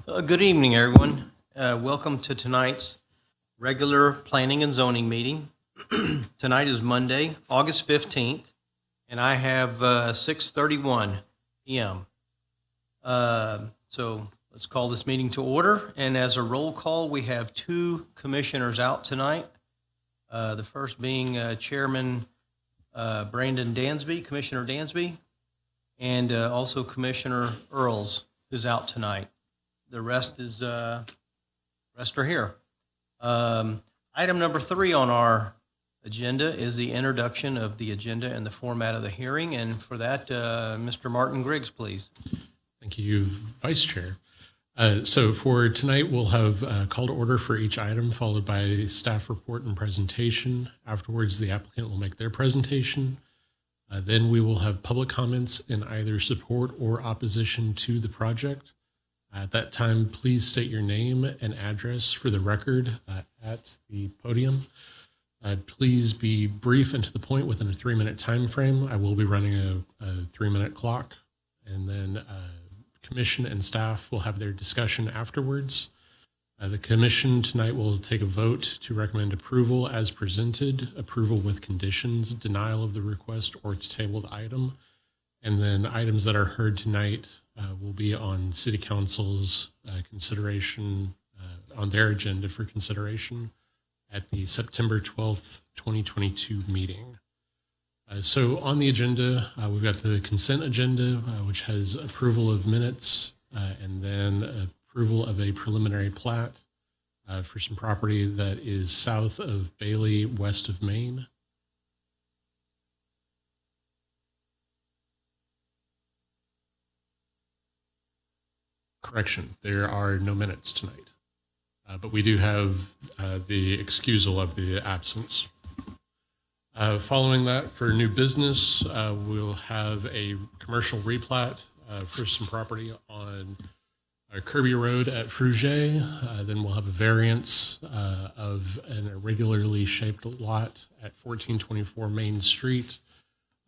Good evening, everyone. Welcome to tonight's regular Planning and Zoning meeting. Tonight is Monday, August 15th, and I have 6:31 p.m. So let's call this meeting to order. And as a roll call, we have two commissioners out tonight. The first being Chairman Brandon Dansby, Commissioner Dansby, and also Commissioner Earls is out tonight. The rest are here. Item number 3 on our agenda is the introduction of the agenda and the format of the hearing. And for that, Mr. Martin Griggs, please. Thank you, Vice Chair. So for tonight, we'll have a call to order for each item, followed by a staff report and presentation. Afterwards, the applicant will make their presentation. Then we will have public comments in either support or opposition to the project. At that time, please state your name and address for the record at the podium. Please be brief and to the point within a 3-minute time frame. I will be running a 3-minute clock, and then commission and staff will have their discussion afterwards. The commission tonight will take a vote to recommend approval as presented, approval with conditions, denial of the request, or to table the item. And then items that are heard tonight will be on City Council's consideration, on their agenda for consideration at the September 12th, 2022 meeting. So on the agenda, we've got the consent agenda, which has approval of minutes and then approval of a preliminary plat for some property that is south of Bailey, west of Maine. Correction, there are no minutes tonight, but we do have the excusal of the absence. Following that, for new business, we'll have a commercial replat for some property on Kirby Road at Fruget. Then we'll have a variance of an irregularly shaped lot at 1424 Main Street.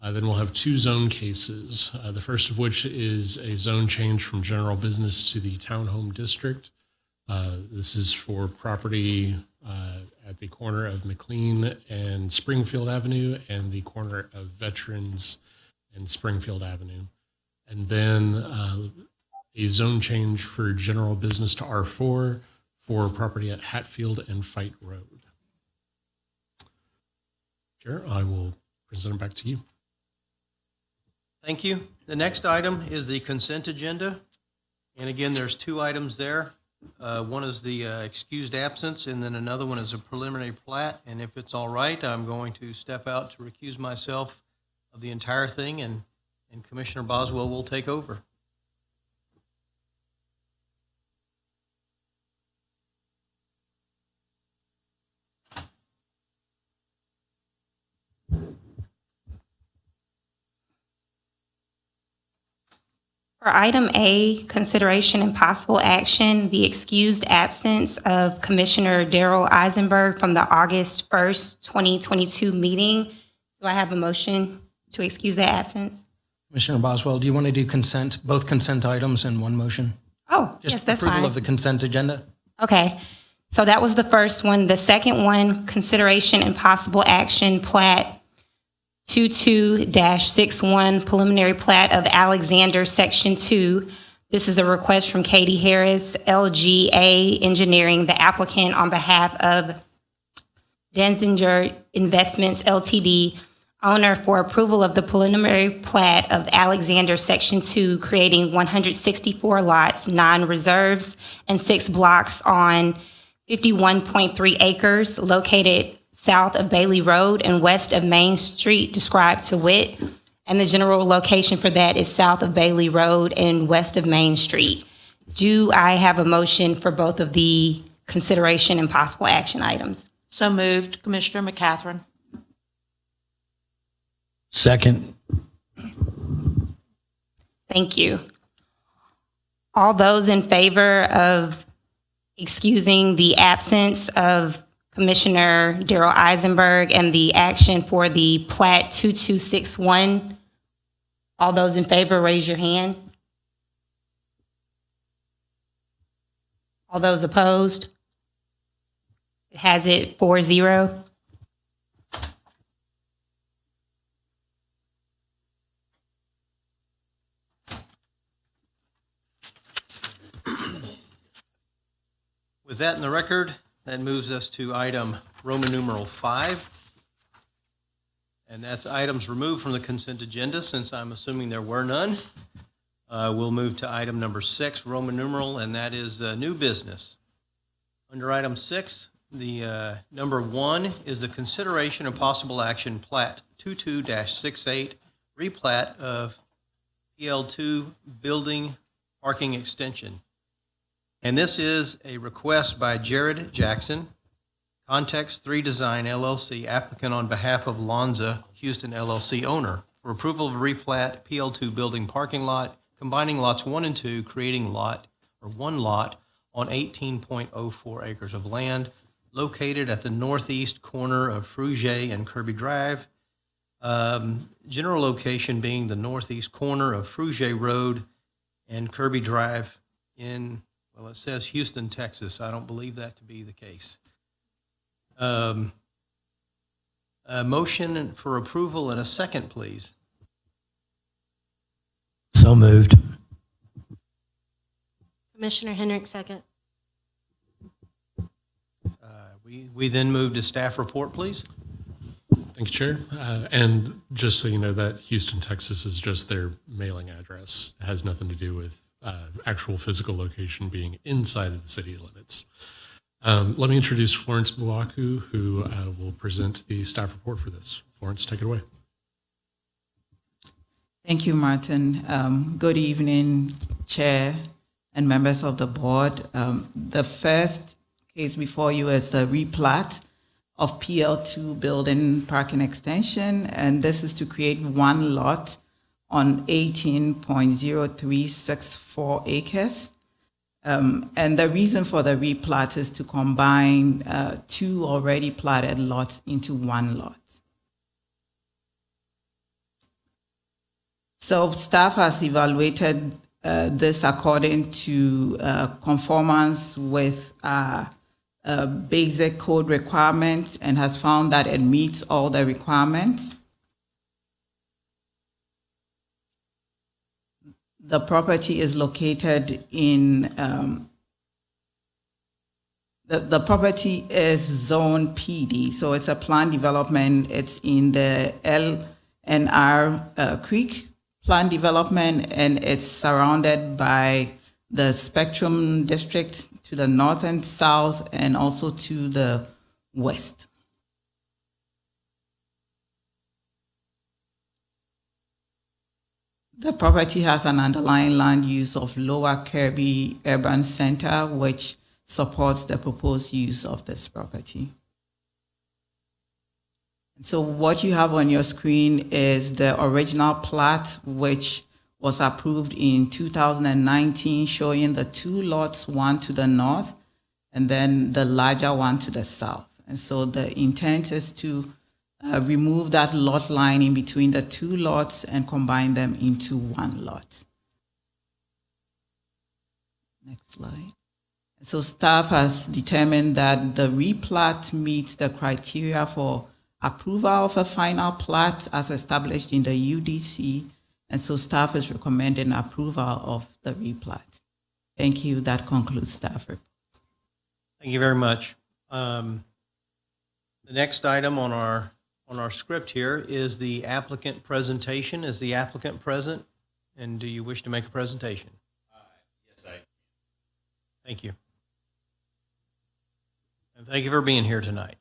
Then we'll have 2 zone cases, the first of which is a zone change from general business to the Townhome district. This is for property at the corner of McLean and Springfield Avenue and the corner of Veterans and Springfield Avenue. And then a zone change for general business to R4 for property at Hatfield and Fight Road. Chair, I will present it back to you. Thank you. The next item is the consent agenda. And again, there's 2 items there. One is the excused absence, and then another one is a preliminary plat. And if it's all right, I'm going to step out to recuse myself of the entire thing, and Commissioner Boswell will take over. For item A, consideration and possible action, the excused absence of Commissioner Derrell Isenberg from the August 1st, 2022 meeting. Do I have a motion to excuse that absence? Commissioner Boswell, do you want to do both consent items in one motion? Oh, yes, that's fine. Approval of the consent agenda? Okay, so that was the first one. The second one, consideration and possible action, plat 22-61, preliminary plat of Alexander, Section 2. This is a request from Katie Harris, LGA Engineering, the applicant, on behalf of Denzinger Investments, Ltd., owner, for approval of the preliminary plat of Alexander, Section 2, creating 164 lots, 9 reserves, and 6 blocks on 51.3 acres located south of Bailey Road and west of Main Street, described to wit. And the general location for that is south of Bailey Road and west of Main Street. Do I have a motion for both of the consideration and possible action items? So moved, Commissioner McCatherine. Second. Thank you. All those in favor of excusing the absence of Commissioner Derrell Isenberg and the action for the plat 2261. All those in favor, raise your hand. All those opposed? It has it 4-0. With that in the record, that moves us to item Roman numeral 5. And that's items removed from the consent agenda, since I'm assuming there were none. We'll move to item number 6, Roman numeral, and that is new business. Under item 6, the number 1 is the consideration of possible action plat 22-68, replat of PL2 building parking extension. And this is a request by Jared Jackson, Context 3 Design LLC, applicant on behalf of Lonza Houston LLC owner, for approval of replat PL2 building parking lot, combining lots 1 and 2, creating one lot on 18.04 acres of land located at the northeast corner of Frugier and Kirby Drive. General location being the northeast corner of Frugier Road and Kirby Drive in, well, it says Houston, Texas. I don't believe that to be the case. A motion for approval and a second, please. So moved. Commissioner Henrick, second. We then move to staff report, please. Thank you, Chair. And just so you know, that Houston, Texas is just their mailing address. It has nothing to do with actual physical location being inside of the city limits. Let me introduce Florence Buaku, who will present the staff report for this. Florence, take it away. Thank you, Martin. Good evening, Chair and members of the board. The first case before you is a replat of PL2 building parking extension, and this is to create one lot on 18.0364 acres. And the reason for the replat is to combine 2 already platted lots into one lot. So staff has evaluated this according to conformance with basic code requirements and has found that it meets all the requirements. The property is located in, the property is zone PD, so it's a planned development. It's in the LNR Creek plan development, and it's surrounded by the Spectrum District to the north and south, and also to the west. The property has an underlying land use of Lower Kirby Urban Center, which supports the proposed use of this property. So what you have on your screen is the original plat, which was approved in 2019, showing the 2 lots, one to the north and then the larger one to the south. And so the intent is to remove that lot line in between the 2 lots and combine them into one lot. Next slide. So staff has determined that the replat meets the criteria for approval of a final plat as established in the UDC, and so staff is recommending approval of the replat. Thank you. That concludes staff report. Thank you very much. The next item on our script here is the applicant presentation. Is the applicant present? And do you wish to make a presentation? Yes, I. Thank you. And thank you for being here tonight.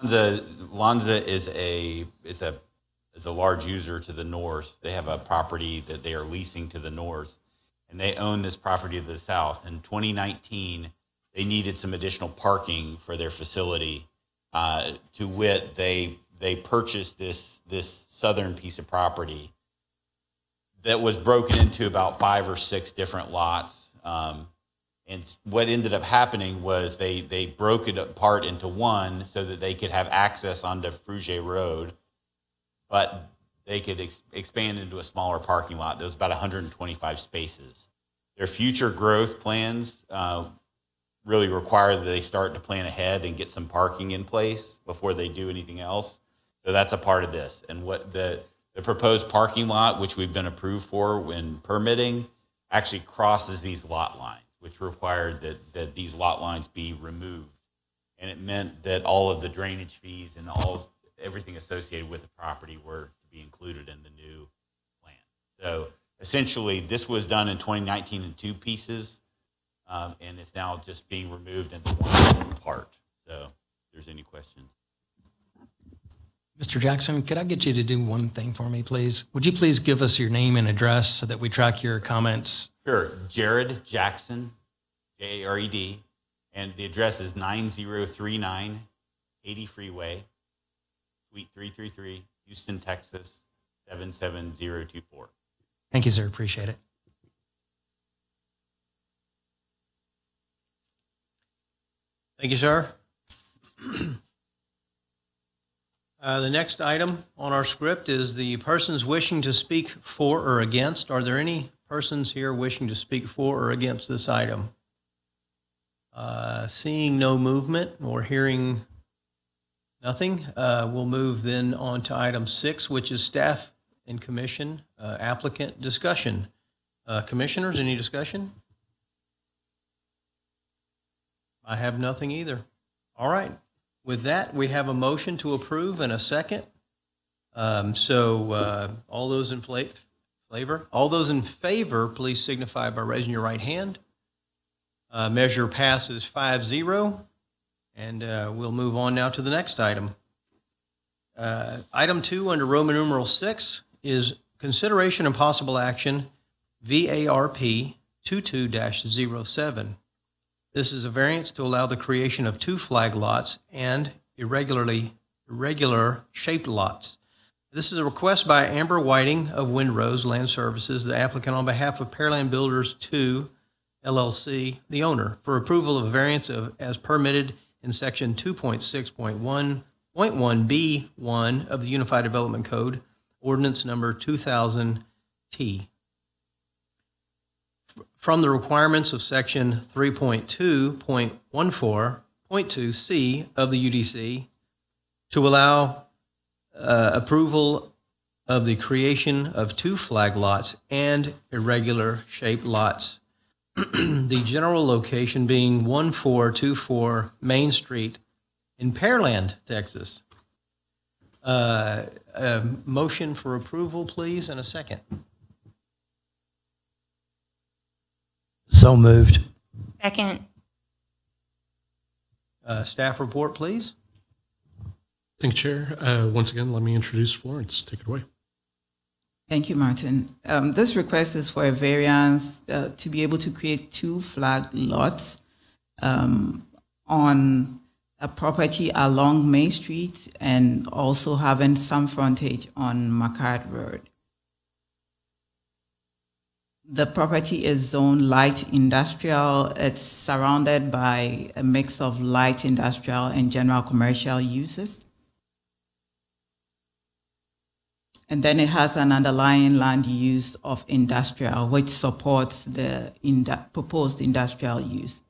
Lonza is a large user to the north. They have a property that they are leasing to the north, and they own this property to the south. In 2019, they needed some additional parking for their facility. To wit, they purchased this southern piece of property. that was broken into about 5 or 6 different lots. And what ended up happening was they broke it apart into one so that they could have access onto Frugier Road, but they could expand into a smaller parking lot. There was about 125 spaces. Their future growth plans really require that they start to plan ahead and get some parking in place before they do anything else. So that's a part of this. And what the proposed parking lot, which we've been approved for when permitting, actually crosses these lot lines, which required that these lot lines be removed. And it meant that all of the drainage fees and everything associated with the property were to be included in the new plan. So essentially, this was done in 2019 in 2 pieces, and it's now just being removed into one part. So if there's any questions. Mr. Jackson, could I get you to do one thing for me, please? Would you please give us your name and address so that we track your comments? Sure. Jared Jackson, Jared, and the address is 9039 80 Freeway, Suite 333, Houston, Texas, 77024. Thank you, sir. Appreciate it. Thank you, sir. The next item on our script is the persons wishing to speak for or against. Are there any persons here wishing to speak for or against this item? Seeing no movement or hearing nothing, we'll move then on to item 6, which is staff and commission applicant discussion. Commissioners, any discussion? I have nothing either. All right. With that, we have a motion to approve and a second. All those in favor, please signify by raising your right hand. Measure passes 5-0, and we'll move on now to the next item. Item 2 under Roman numeral 6 is consideration and possible action, VARP 22-07. This is a variance to allow the creation of 2 flag lots and irregular shaped lots. This is a request by Amber Whiting of Windrose Land Services, the applicant on behalf of Pearland Builders 2, LLC, the owner, for approval of a variance as permitted in section 2.6.1.1B1 of the Unified Development Code, ordinance number 2000T. From the requirements of section 3.2.14.2C of the UDC to allow approval of the creation of 2 flag lots and irregular shaped lots. The general location being 1424 Main Street in Pearland, Texas. A motion for approval, please, and a second. So moved. Second. Staff report, please. Thank you, Chair. Once again, let me introduce Florence. Take it away. Thank you, Martin. This request is for a variance to be able to create 2 flag lots on a property along Main Street and also having some frontage on Macard Road. The property is zoned light industrial. It's surrounded by a mix of light industrial and general commercial uses. And then it has an underlying land use of industrial, which supports the proposed industrial use.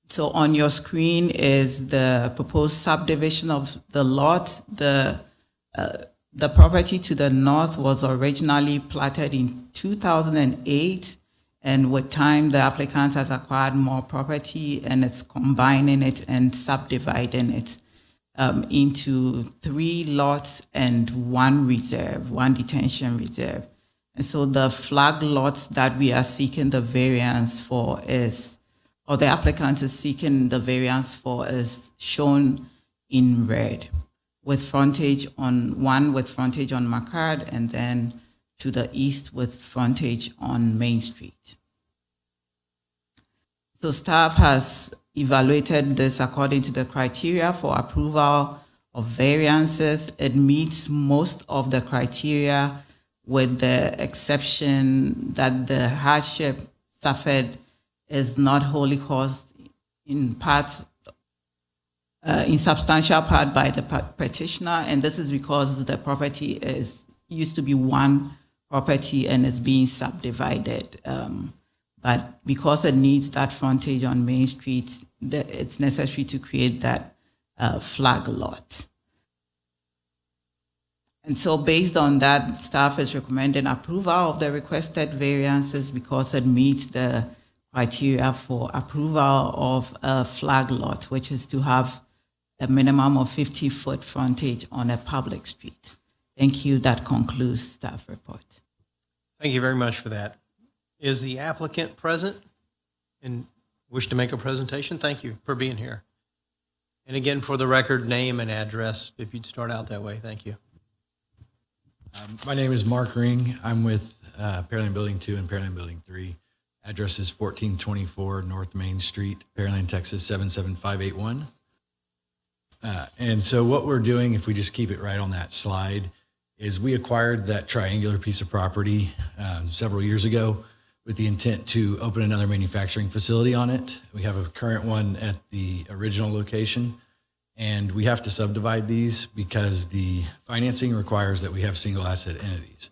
So on your screen is the proposed subdivision of the lot. The property to the north was originally platted in 2008, and with time, the applicant has acquired more property and it's combining it and subdividing it into 3 lots and 1 reserve, 1 detention reserve. And so the flag lots that we are seeking the variance for or the applicant is seeking the variance for is shown in red, with frontage on Macard, and then to the east with frontage on Main Street. So staff has evaluated this according to the criteria for approval of variances. It meets most of the criteria, with the exception that the hardship suffered is not wholly caused in substantial part by the petitioner, and this is because the property used to be one property and is being subdivided. But because it needs that frontage on Main Street, it's necessary to create that flag lot. And so based on that, staff is recommending approval of the requested variances because it meets the criteria for approval of a flag lot, which is to have a minimum of 50-foot frontage on a public street. Thank you. That concludes staff report. Thank you very much for that. Is the applicant present and wish to make a presentation? Thank you for being here. And again, for the record, name and address, if you'd start out that way. Thank you. My name is Mark Ring. I'm with Pearland Building 2 and Pearland Building 3. Address is 1424 North Main Street, Pearland, Texas 77581. And so what we're doing, if we just keep it right on that slide, is we acquired that triangular piece of property several years ago with the intent to open another manufacturing facility on it. We have a current one at the original location, and we have to subdivide these because the financing requires that we have single asset entities.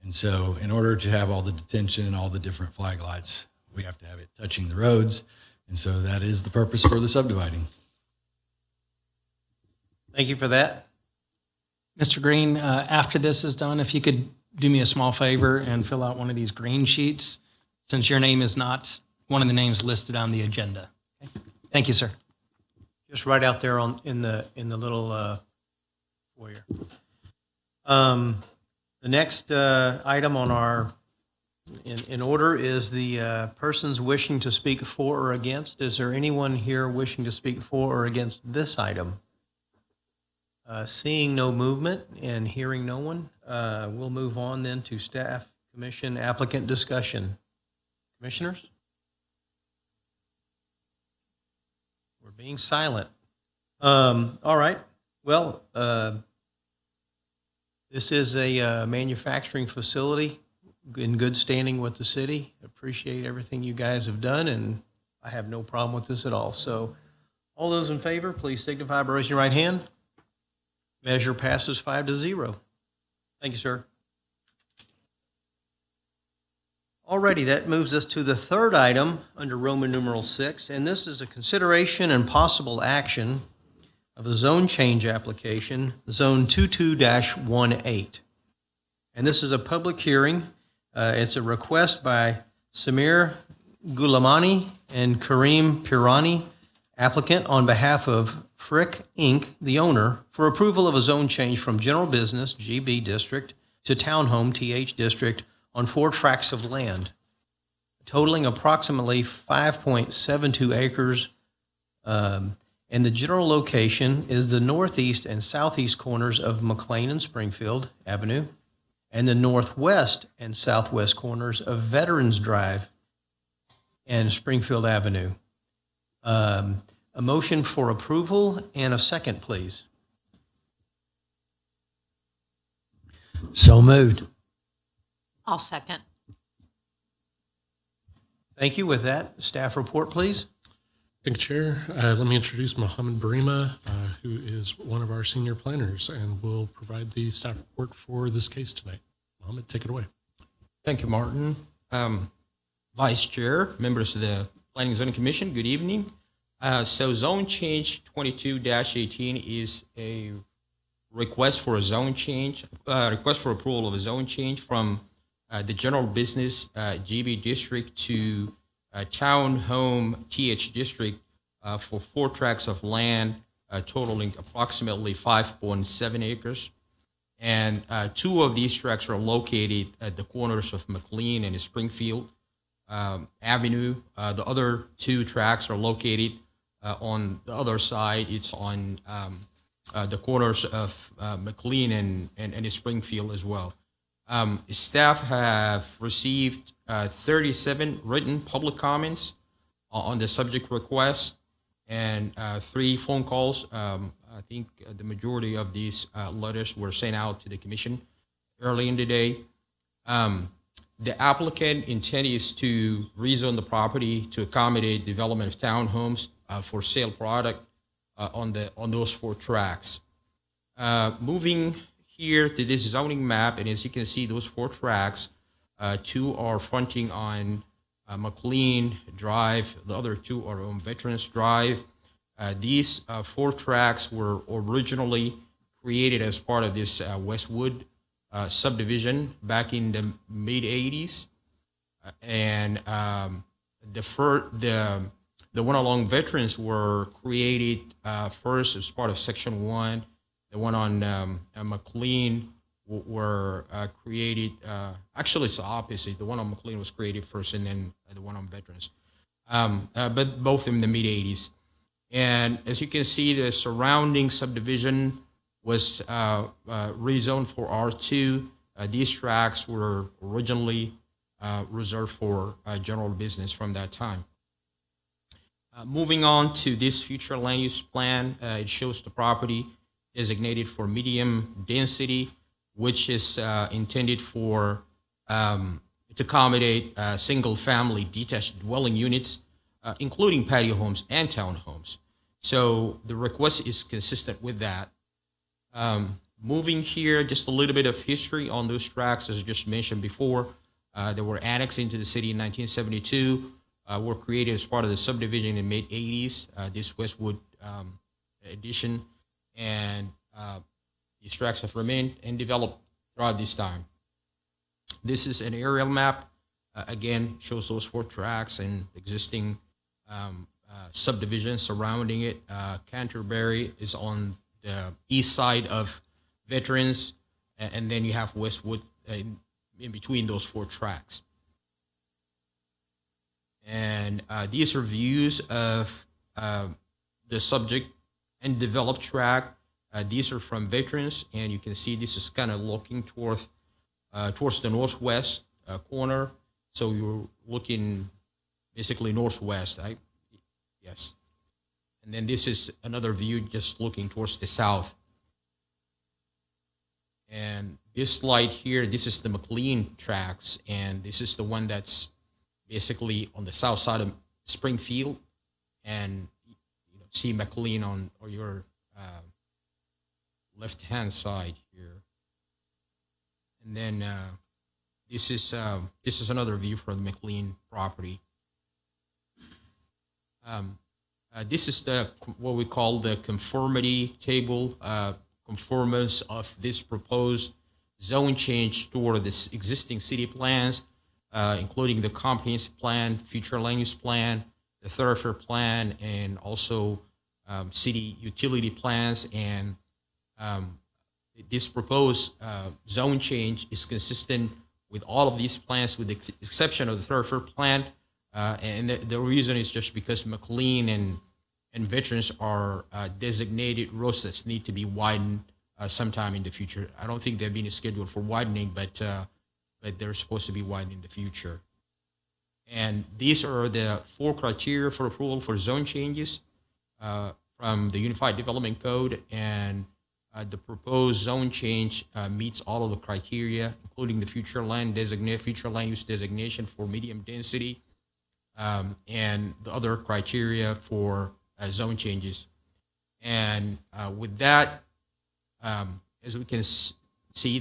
And so in order to have all the detention and all the different flag lots, we have to have it touching the roads. And so that is the purpose for the subdividing. Thank you for that. Mr. Green, after this is done, if you could do me a small favor and fill out one of these green sheets, since your name is not one of the names listed on the agenda. Okay. Thank you, sir. Just right out there in the little foyer. The next item on our in order is the persons wishing to speak for or against. Is there anyone here wishing to speak for or against this item? Seeing no movement and hearing no one, we'll move on then to staff, commission, applicant discussion. Commissioners? We're being silent. All right. Well, this is a manufacturing facility in good standing with the city. Appreciate everything you guys have done, and I have no problem with this at all. So all those in favor, please signify by raising your right hand. Measure passes 5-0. Thank you, sir. Alrighty, that moves us to the third item under Roman numeral 6, and this is a consideration and possible action of a zone change application, Zone 22-18. And this is a public hearing. It's a request by Sameer Gulamani and Karim Pirani, applicant, on behalf of Fric Inc., the owner, for approval of a zone change from General Business, GB District, to Townhome, TH District, on 4 tracts of land, totaling approximately 5.72 acres, and the general location is the northeast and southeast corners of McLean and Springfield Avenue, and the northwest and southwest corners of Veterans Drive and Springfield Avenue. A motion for approval and a second, please. So moved. I'll second. Thank you. With that, staff report, please. Thank you, Chair. Let me introduce Mohammed Barima, who is one of our senior planners and will provide the staff report for this case tonight. Mohammed, take it away. Thank you, Martin. Vice Chair, members of the Planning and Zoning Commission, good evening. So Zone Change 22-18 is a request for a zone change, request for approval of a zone change from the General Business GB District to Townhome TH District for 4 tracts of land totaling approximately 5.7 acres. And 2 of these tracts are located at the corners of McLean and Springfield Avenue. The other 2 tracts are located on the other side. It's on the corners of McLean and Springfield as well. Staff have received 37 written public comments on the subject request and 3 phone calls I think the majority of these letters were sent out to the commission early in the day. The applicant intent is to rezone the property to accommodate development of townhomes for sale product on those 4 tracks. Moving here to this zoning map, and as you can see, those 4 tracks, 2 are fronting on McLean Drive. The other 2 are on Veterans Drive. These 4 tracks were originally created as part of this Westwood subdivision back in the mid 80s, and the one along Veterans were created first as part of Section 1. The one on McLean were created. Actually, it's the opposite. The one on McLean was created first, and then the one on Veterans. But both in the mid 80s. And as you can see, the surrounding subdivision was rezoned for R2. These tracks were originally reserved for general business from that time. Moving on to this future land use plan, it shows the property designated for medium density, which is intended for to accommodate single-family detached dwelling units, including patio homes and townhomes. So the request is consistent with that. Moving here, just a little bit of history on those tracks, as I just mentioned before. They were annexed into the city in 1972, were created as part of the subdivision in the mid-80s, this Westwood addition, and these tracks have remained and developed throughout this time. This is an aerial map. Again, shows those 4 tracks and existing subdivisions surrounding it. Canterbury is on the east side of Veterans, and then you have Westwood in between those 4 tracks. And these are views of the subject and developed track. These are from Veterans, and you can see this is kind of looking towards the northwest corner. So you're looking basically northwest, right? Yes. And then this is another view just looking towards the south. And this light here, this is the McLean tracks, and this is the one that's basically on the south side of Springfield, and you know, see McLean on or your left-hand side here. And then this is another view for the McLean property. This is what we call the conformity table, conformance of this proposed zone change toward this existing city plans, including the comprehensive plan, future land use plan, the thoroughfare plan, and also city utility plans. And this proposed zone change is consistent with all of these plans, with the exception of the thoroughfare plan. And the reason is just because McLean and Veterans are designated roads that need to be widened sometime in the future. I don't think they've been scheduled for widening, but they're supposed to be widened in the future. And these are the 4 criteria for approval for zone changes from the Unified Development Code. And the proposed zone change meets all of the criteria, including the future land use designation for medium density, and the other criteria for zone changes. And with that, as we can see,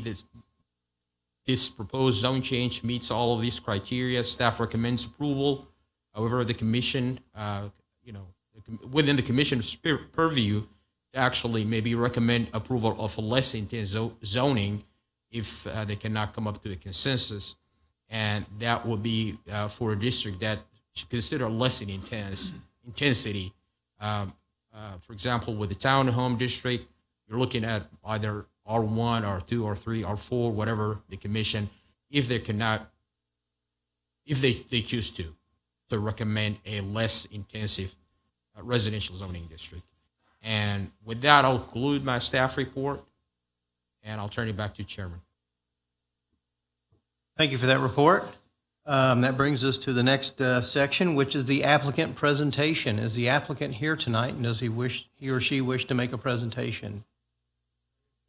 this proposed zone change meets all of these criteria. Staff recommends approval. However, the commission, within the commission's purview, actually maybe recommend approval of a less intense zoning if they cannot come up to a consensus. And that would be for a district that should consider less in intensity. For example, with the Townhome district, you're looking at either R1, R2, R3, R4, whatever the commission, if they choose to recommend a less intensive residential zoning district. And with that, I'll conclude my staff report, and I'll turn it back to Chairman. Thank you for that report. That brings us to the next section, which is the applicant presentation. Is the applicant here tonight, and does he or she wish to make a presentation?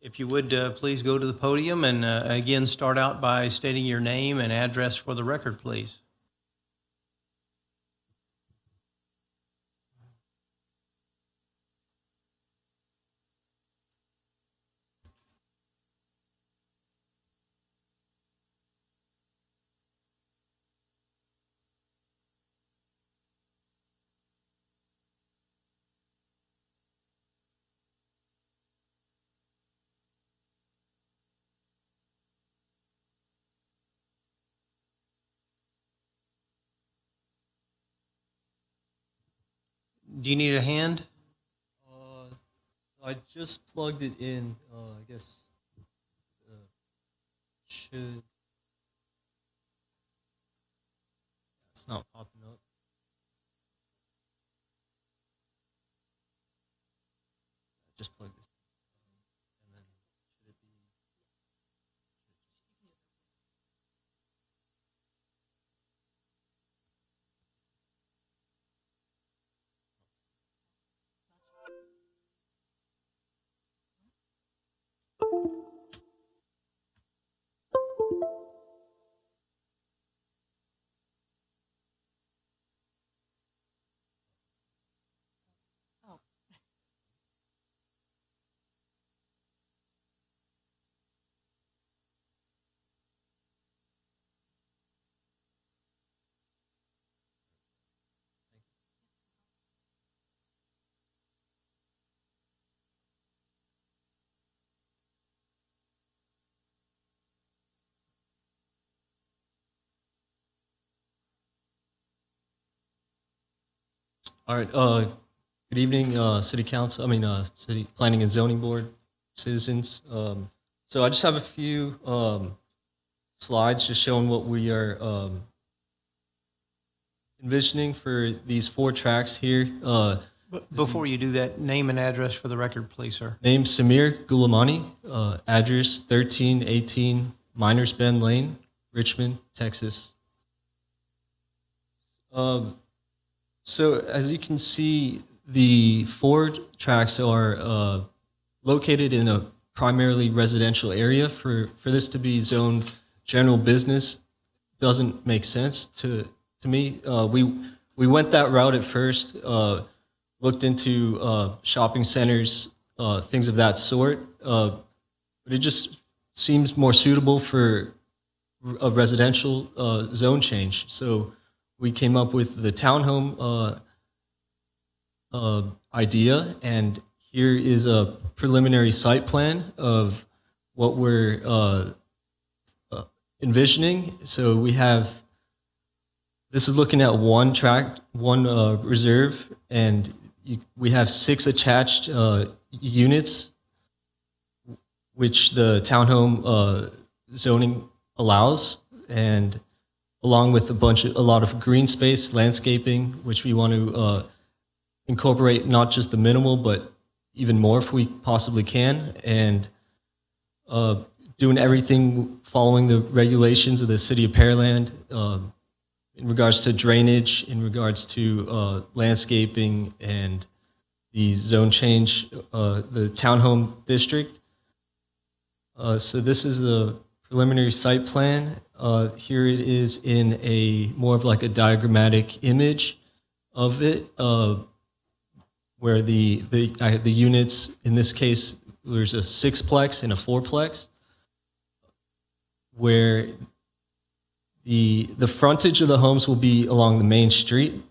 If you would, please go to the podium and again start out by stating your name and address for the record, please. Do you need a hand? I just plugged it in. I guess should. It's not popping up. Just plug this. And then should it be? All right. Good evening, City Council. City Planning and Zoning Board citizens. So I just have a few slides just showing what we are envisioning for these 4 tracks here. Before you do that, name and address for the record, please, sir. Name Sameer Gulamani. Address 1318 Miners Bend Lane, Richmond, Texas. So as you can see, the 4 tracks are located in a primarily residential area. For this to be zoned general business doesn't make sense to me. We went that route at first, looked into shopping centers, things of that sort, but it just seems more suitable for a residential zone change. So we came up with the townhome idea, and here is a preliminary site plan of what we're envisioning. So we have, this is looking at 1 tract, 1 reserve, and we have 6 attached units, which the townhome zoning allows, and along with a lot of green space, landscaping, which we want to incorporate not just the minimal, but even more if we possibly can, and doing everything following the regulations of the City of Pearland in regards to drainage, in regards to landscaping, and the zone change, the townhome district. So this is the preliminary site plan. Here it is in a more of like a diagrammatic image of it, where the units, in this case, there's a 6-plex and a 4-plex, where the frontage of the homes will be along the main street.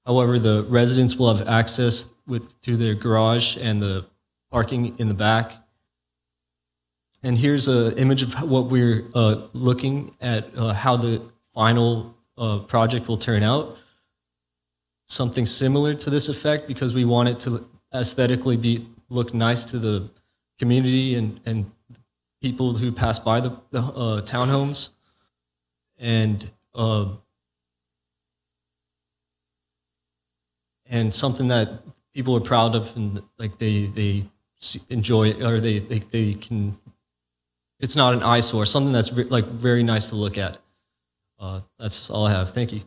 However, the residents will have access through their garage and the parking in the back. And here's an image of what we're looking at, how the final project will turn out. Something similar to this effect, because we want it to aesthetically look nice to the community and people who pass by the townhomes. And something that people are proud of, and like they enjoy, or they can. It's not an eyesore. Something that's very nice to look at. That's all I have. Thank you.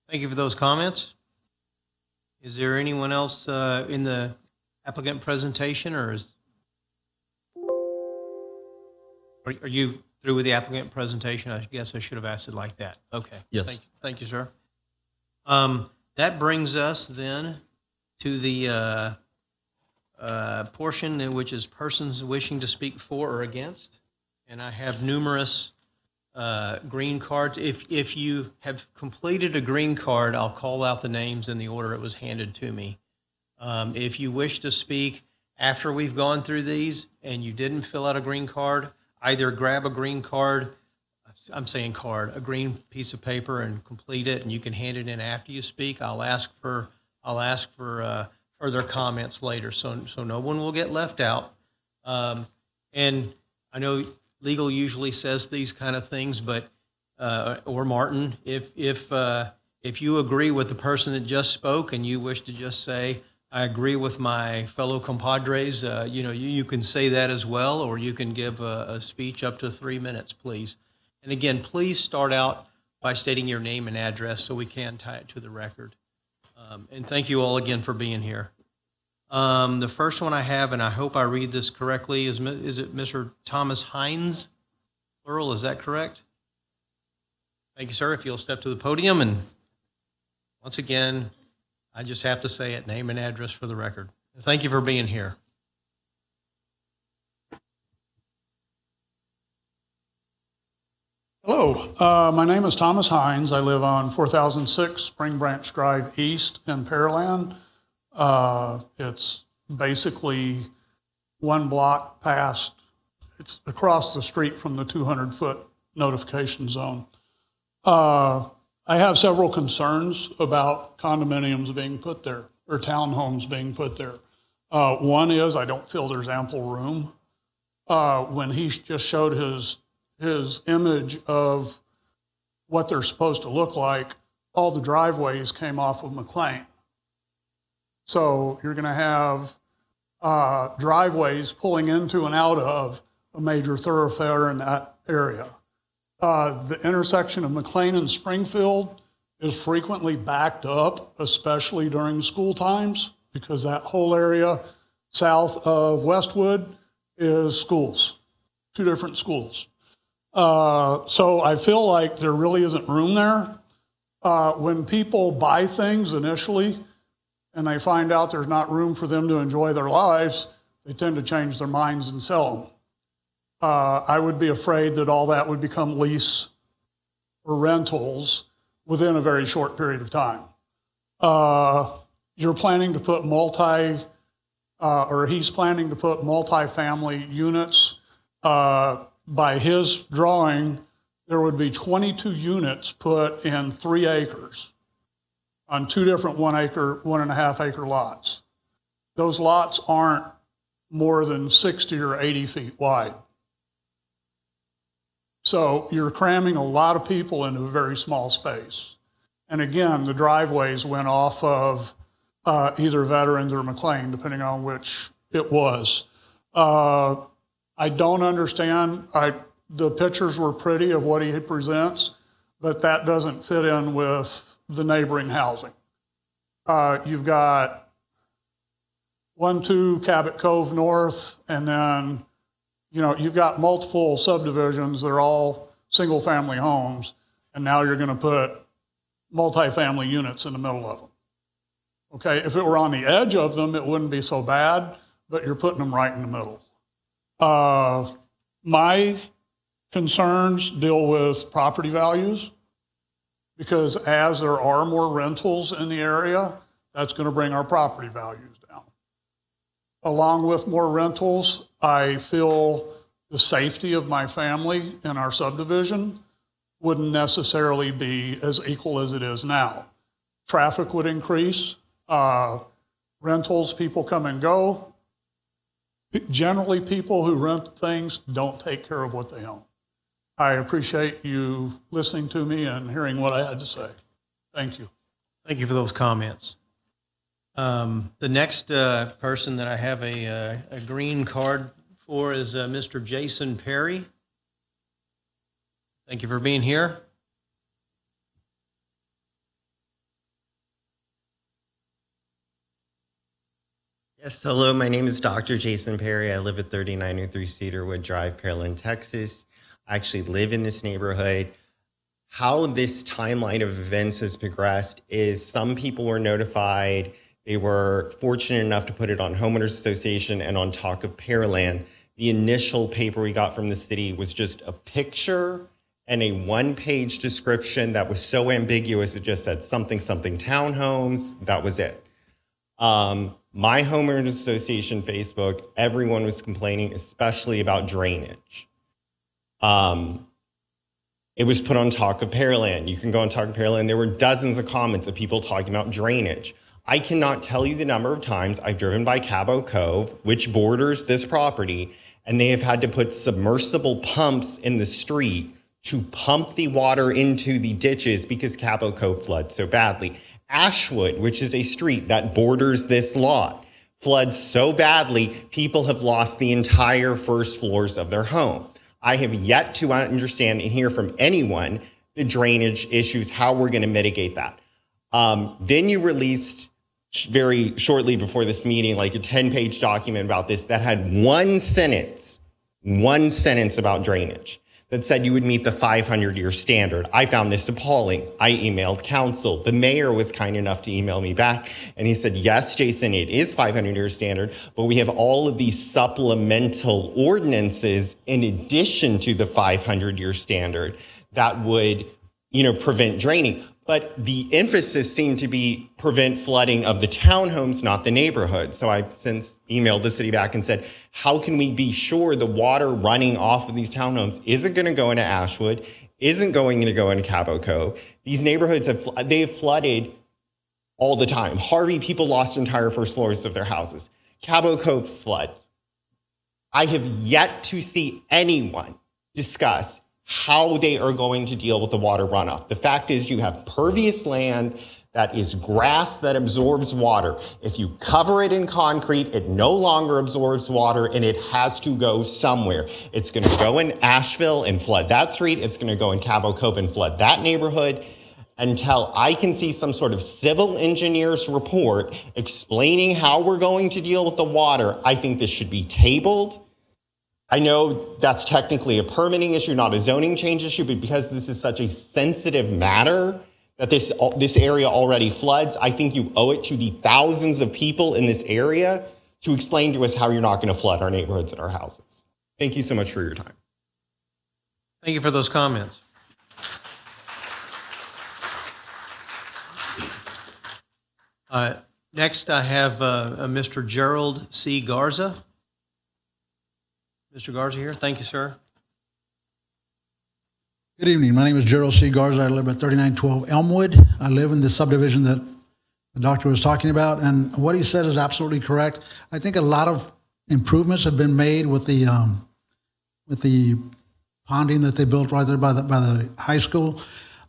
Thank you for those comments. Is there anyone else in the applicant presentation, or are you through with the applicant presentation? I guess I should have asked it like that. Okay. Yes. Thank you, sir. That brings us then to the portion in which is persons wishing to speak for or against. And I have numerous green cards. If you have completed a green card, I'll call out the names in the order it was handed to me. If you wish to speak after we've gone through these and you didn't fill out a green card, either grab a green card, I'm saying card, a green piece of paper and complete it, and you can hand it in after you speak. I'll ask for further comments later, so no one will get left out. And I know legal usually says these kind of things, but or Martin, if you agree with the person that just spoke and you wish to just say, I agree with my fellow compadres, you can say that as well, or you can give a speech up to 3 minutes, please. And again, please start out by stating your name and address so we can tie it to the record. And thank you all again for being here. The first one I have, and I hope I read this correctly, is it Mr. Thomas Hines, plural, is that correct? Thank you, sir. If you'll step to the podium, and once again, I just have to say it, name and address for the record. Thank you for being here. Hello, my name is Thomas Hines. I live on 4006 Spring Branch Drive East in Pearland. It's basically one block past, it's across the street from the 200-foot notification zone. I have several concerns about condominiums being put there, or townhomes being put there. One is I don't feel there's ample room. When he just showed his image of what they're supposed to look like, all the driveways came off of McLean. So you're going to have driveways pulling into and out of a major thoroughfare in that area. The intersection of McLean and Springfield is frequently backed up, especially during school times, because that whole area south of Westwood is schools, 2 different schools. So I feel like there really isn't room there. When people buy things initially and they find out there's not room for them to enjoy their lives, they tend to change their minds and sell them. I would be afraid that all that would become lease or rentals within a very short period of time. You're planning to put he's planning to put multi-family units. By his drawing, there would be 22 units put in 3 acres on 2 different 1.5 acre lots. Those lots aren't more than 60 or 80 feet wide. So you're cramming a lot of people into a very small space. And again, the driveways went off of either Veterans or McLean, depending on which it was. I don't understand. The pictures were pretty of what he presents, but that doesn't fit in with the neighboring housing. You've got 1-2 Cabot Cove North, and then you've got multiple subdivisions. They're all single-family homes, and now you're going to put multifamily units in the middle of them. Okay, if it were on the edge of them, it wouldn't be so bad, but you're putting them right in the middle. My concerns deal with property values, because as there are more rentals in the area, that's going to bring our property values down. Along with more rentals, I feel the safety of my family in our subdivision wouldn't necessarily be as equal as it is now. Traffic would increase, rentals, people come and go. Generally, people who rent things don't take care of what they own. I appreciate you listening to me and hearing what I had to say. Thank you. Thank you for those comments. The next person that I have a green card for is Mr. Jason Perry. Thank you for being here. Yes, hello, my name is Dr. Jason Perry. I live at 3903 Cedarwood Drive, Pearland, Texas. I actually live in this neighborhood. How this timeline of events has progressed is some people were notified. They were fortunate enough to put it on Homeowners Association and on Talk of Pearland. The initial paper we got from the city was just a picture and a one-page description that was so ambiguous, it just said something, something townhomes, that was it. My Homeowners Association Facebook, everyone was complaining, especially about drainage. It was put on Talk of Pearland. You can go on Talk of Pearland. There were dozens of comments of people talking about drainage. I cannot tell you the number of times I've driven by Cabo Cove, which borders this property, and they have had to put submersible pumps in the street to pump the water into the ditches because Cabo Cove floods so badly. Ashwood, which is a street that borders this lot, floods so badly, people have lost the entire first floors of their home. I have yet to understand and hear from anyone the drainage issues, how we're going to mitigate that. Then you released very shortly before this meeting, like a 10-page document about this that had one sentence about drainage that said you would meet the 500-year standard. I found this appalling. I emailed council. The mayor was kind enough to email me back, and he said, yes, Jason, it is 500-year standard, but we have all of these supplemental ordinances in addition to the 500-year standard that would, prevent draining. But the emphasis seemed to be prevent flooding of the townhomes, not the neighborhood. So I've since emailed the city back and said, how can we be sure the water running off of these townhomes isn't going to go into Ashwood, isn't going to go into Cabo Cove? They've flooded all the time. Harvey, people lost entire first floors of their houses. Cabo Cove's floods. I have yet to see anyone discuss how they are going to deal with the water runoff. The fact is you have pervious land that is grass that absorbs water. If you cover it in concrete, it no longer absorbs water and it has to go somewhere. It's going to go in Asheville and flood that street. It's going to go in Cabo Cove and flood that neighborhood. Until I can see some sort of civil engineer's report explaining how we're going to deal with the water, I think this should be tabled. I know that's technically a permitting issue, not a zoning change issue, but because this is such a sensitive matter that this area already floods, I think you owe it to the thousands of people in this area to explain to us how you're not going to flood our neighborhoods and our houses. Thank you so much for your time. Thank you for those comments. Next, I have Mr. Gerald C. Garza. Mr. Garza here. Thank you, sir. Good evening. My name is Gerald C. Garza. I live at 3912 Elmwood. I live in the subdivision that the doctor was talking about, and what he said is absolutely correct. I think a lot of improvements have been made with the ponding that they built right there by the high school.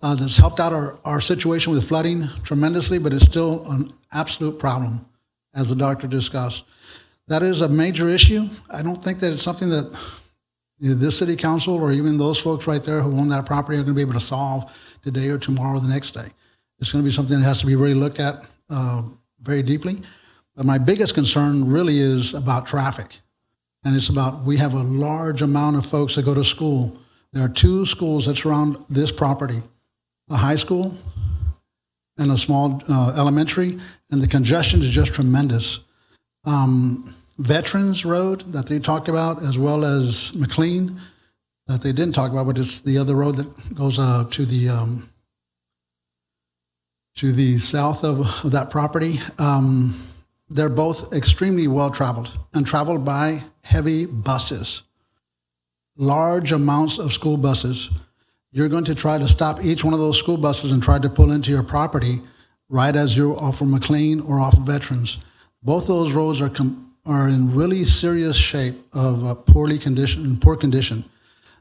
That's helped out our situation with flooding tremendously, but it's still an absolute problem, as the doctor discussed. That is a major issue. I don't think that it's something that this city council or even those folks right there who own that property are going to be able to solve today or tomorrow or the next day. It's going to be something that has to be really looked at very deeply. But my biggest concern really is about traffic. And it's about, we have a large amount of folks that go to school. There are two schools that surround this property, a high school and a small elementary, and the congestion is just tremendous. Veterans Road that they talk about, as well as McLean that they didn't talk about, but it's the other road that goes to the south of that property. They're both extremely well traveled and traveled by heavy buses, large amounts of school buses. You're going to try to stop each one of those school buses and try to pull into your property right as you're off of McLean or off of Veterans. Both of those roads are in really serious shape of poor condition.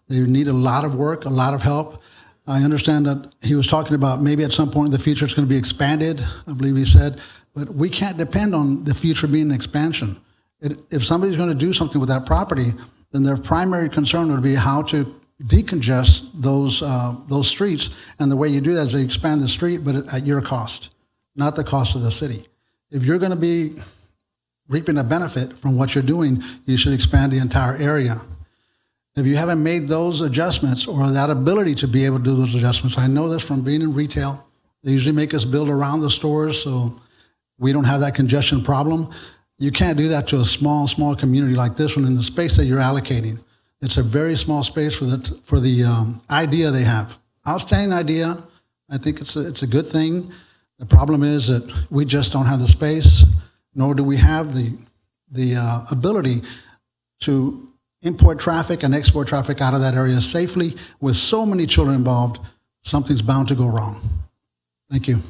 They need a lot of work, a lot of help. I understand that he was talking about maybe at some point in the future it's going to be expanded, I believe he said, but we can't depend on the future being an expansion. If somebody's going to do something with that property, then their primary concern would be how to decongest those streets. And the way you do that is they expand the street, but at your cost, not the cost of the city. If you're going to be reaping a benefit from what you're doing, you should expand the entire area. If you haven't made those adjustments or that ability to be able to do those adjustments, I know this from being in retail. They usually make us build around the stores so we don't have that congestion problem. You can't do that to a small community like this one in the space that you're allocating. It's a very small space for the idea they have. Outstanding idea. I think it's a good thing. The problem is that we just don't have the space, nor do we have the ability to import traffic and export traffic out of that area safely. With so many children involved, something's bound to go wrong. Thank you.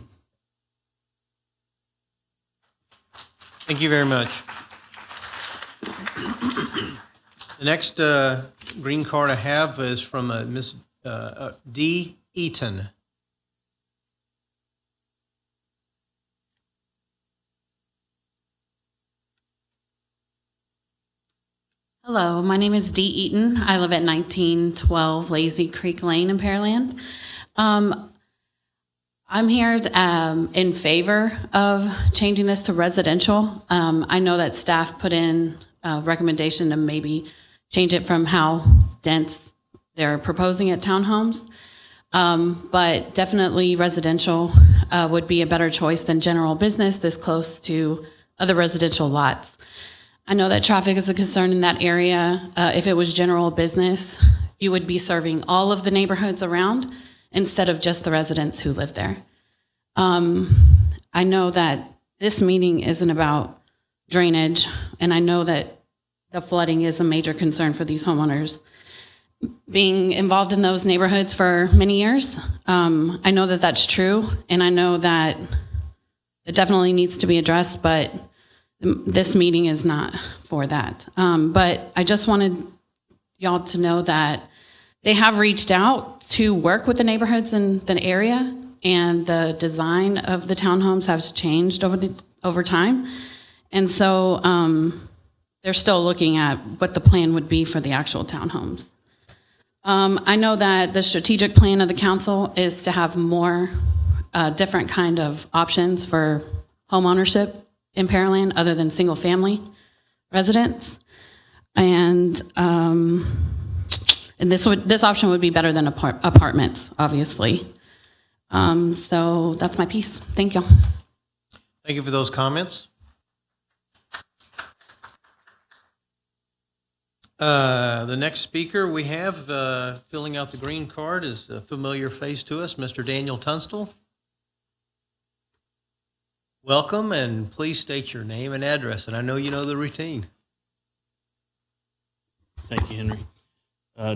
Thank you very much. The next green card I have is from Ms. D. Eaton. Hello, my name is Dee Eaton. I live at 1912 Lazy Creek Lane in Pearland. I'm here in favor of changing this to residential. I know that staff put in a recommendation to maybe change it from how dense they're proposing at townhomes, but definitely residential would be a better choice than general business this close to other residential lots. I know that traffic is a concern in that area. If it was general business, you would be serving all of the neighborhoods around instead of just the residents who live there. I know that this meeting isn't about drainage, and I know that the flooding is a major concern for these homeowners. Being involved in those neighborhoods for many years, I know that that's true, and I know that it definitely needs to be addressed, but this meeting is not for that. But I just wanted y'all to know that they have reached out to work with the neighborhoods in the area, and the design of the townhomes has changed over time. And so they're still looking at what the plan would be for the actual townhomes. I know that the strategic plan of the council is to have more different kind of options for home ownership in Pearland other than single family residents. And this option would be better than apartments, obviously. So that's my piece. Thank you. Thank you for those comments. The next speaker we have filling out the green card is a familiar face to us, Mr. Daniel Tunstall. Welcome, and please state your name and address, and I know you know the routine. Thank you, Henry.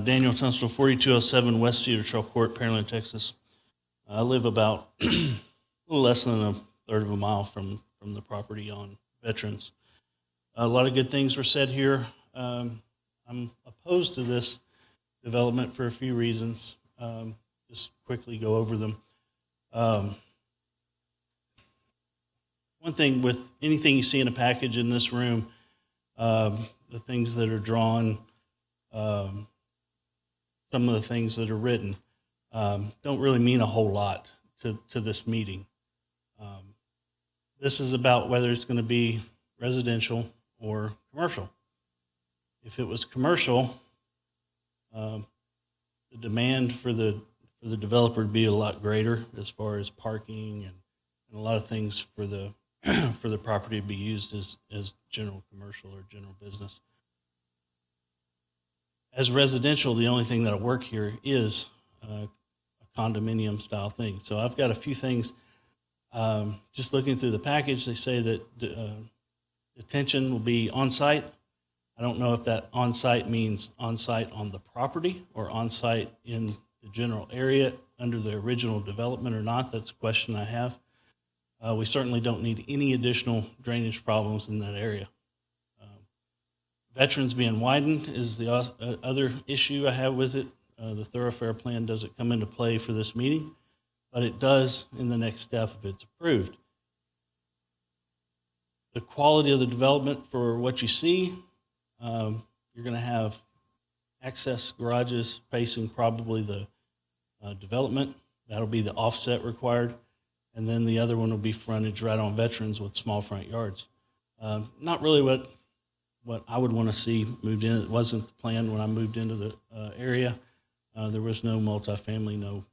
Daniel Tunstall, 4207 West Cedar Trail Court, Pearland, Texas. I live about a little less than a third of a mile from the property on Veterans. A lot of good things were said here. I'm opposed to this development for a few reasons. Just quickly go over them. One thing with anything you see in a package in this room, the things that are drawn, some of the things that are written, don't really mean a whole lot to this meeting. This is about whether it's going to be residential or commercial. If it was commercial, the demand for the developer would be a lot greater as far as parking and a lot of things for the property to be used as general commercial or general business. As residential, the only thing that'll work here is a condominium style thing. So I've got a few things. Just looking through the package, they say that detention will be on site. I don't know if that on site means on site on the property or on site in the general area under the original development or not. That's a question I have. We certainly don't need any additional drainage problems in that area. Veterans being widened is the other issue I have with it. The thoroughfare plan doesn't come into play for this meeting, but it does in the next step if it's approved. The quality of the development for what you see, you're going to have access garages facing probably the development. That'll be the offset required. And then the other one will be frontage right on Veterans with small front yards. Not really what I would want to see moved in. It wasn't the plan when I moved into the area. There was no multifamily, no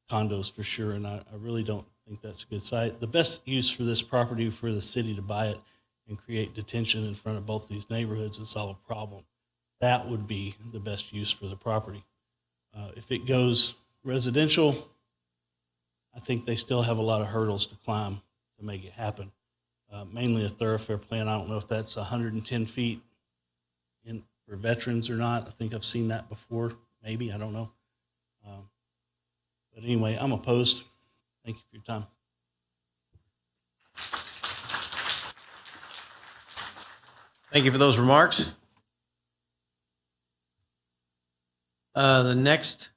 condos for sure, and I really don't think that's a good site. The best use for this property for the city to buy it and create detention in front of both these neighborhoods and solve a problem. That would be the best use for the property. If it goes residential, I think they still have a lot of hurdles to climb to make it happen. Mainly a thoroughfare plan. I don't know if that's 110 feet in for veterans or not. I think I've seen that before. Maybe, I don't know. But anyway, I'm opposed. Thank you for your time. Thank you for those remarks. The next,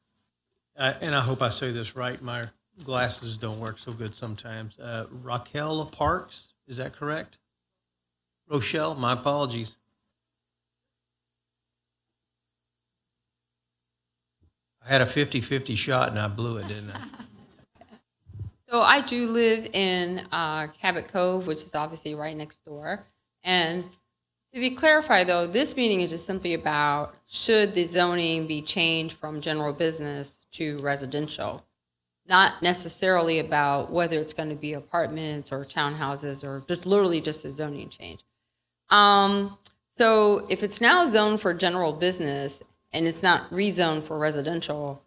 and I hope I say this right, my glasses don't work so good sometimes. Raquel Parks, is that correct? Rochelle, my apologies. I had a 50-50 shot and I blew it, didn't I? So I do live in Cabot Cove, which is obviously right next door. And to be clarified, though, this meeting is just simply about should the zoning be changed from general business to residential, not necessarily about whether it's going to be apartments or townhouses or just literally just a zoning change. So if it's now zoned for general business and it's not rezoned for residential,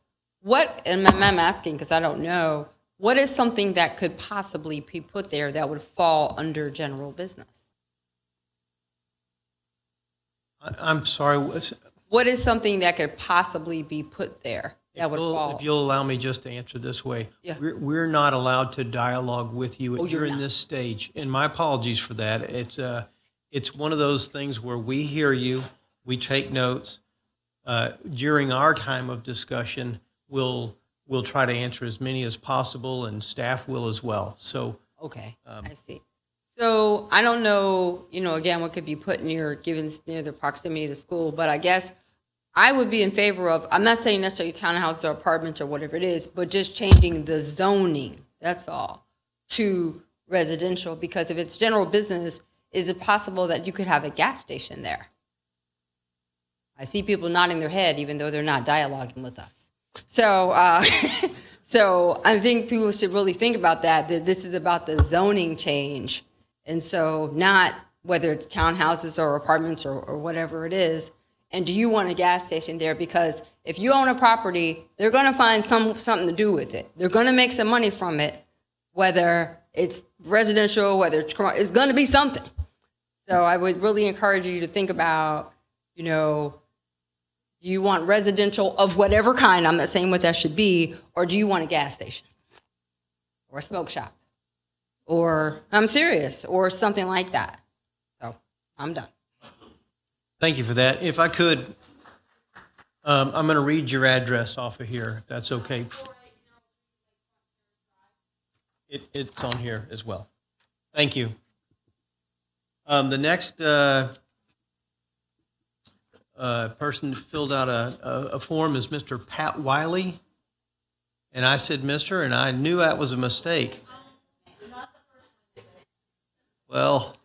and I'm asking because I don't know, what is something that could possibly be put there that would fall under general business? I'm sorry. What is something that could possibly be put there that would fall? If you'll allow me just to answer this way, Yeah. we're not allowed to dialogue with you Oh, you're during not. this stage, and my apologies for that. It's one of those things where we hear you, we take notes. During our time of discussion, we'll try to answer as many as possible, and staff will as well. So Okay, I see. So I don't know, again, what could be put given near the proximity of the school, but I guess I would be in favor of, I'm not saying necessarily townhouses or apartments or whatever it is, but just changing the zoning, that's all, to residential, because if it's general business, is it possible that you could have a gas station there? I see people nodding their head even though they're not dialoguing with us. So, so I think people should really think about that this is about the zoning change. And so not whether it's townhouses or apartments or whatever it is. And do you want a gas station there? Because if you own a property, they're going to find something to do with it. They're going to make some money from it, whether it's residential, whether it's going to be something. So I would really encourage you to think about, do you want residential of whatever kind? I'm not saying what that should be. Or do you want a gas station or a smoke shop? Or I'm serious, or something like that. So I'm done. thank you for that. If I could, I'm going to read your address off of here, if that's okay. It's on here as well. Thank you. The next person filled out a form is Mr. Pat Wiley. And I said Mr., and I knew that was a mistake. Well,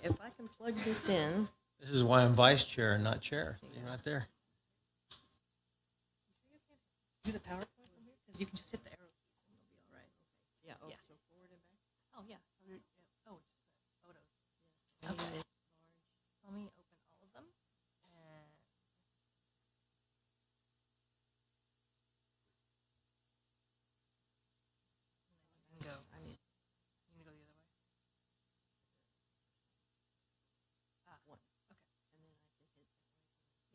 If I can plug this in. this is why I'm vice chair and not chair. See right there. Do the PowerPoint from here? Because you can just hit the arrow keys and it'll be all right. Yeah. Oh, so forward and back? Oh, yeah. Oh, it's just the photos. Okay. Let me open all of them. And go. I need to go the other way. One. Okay.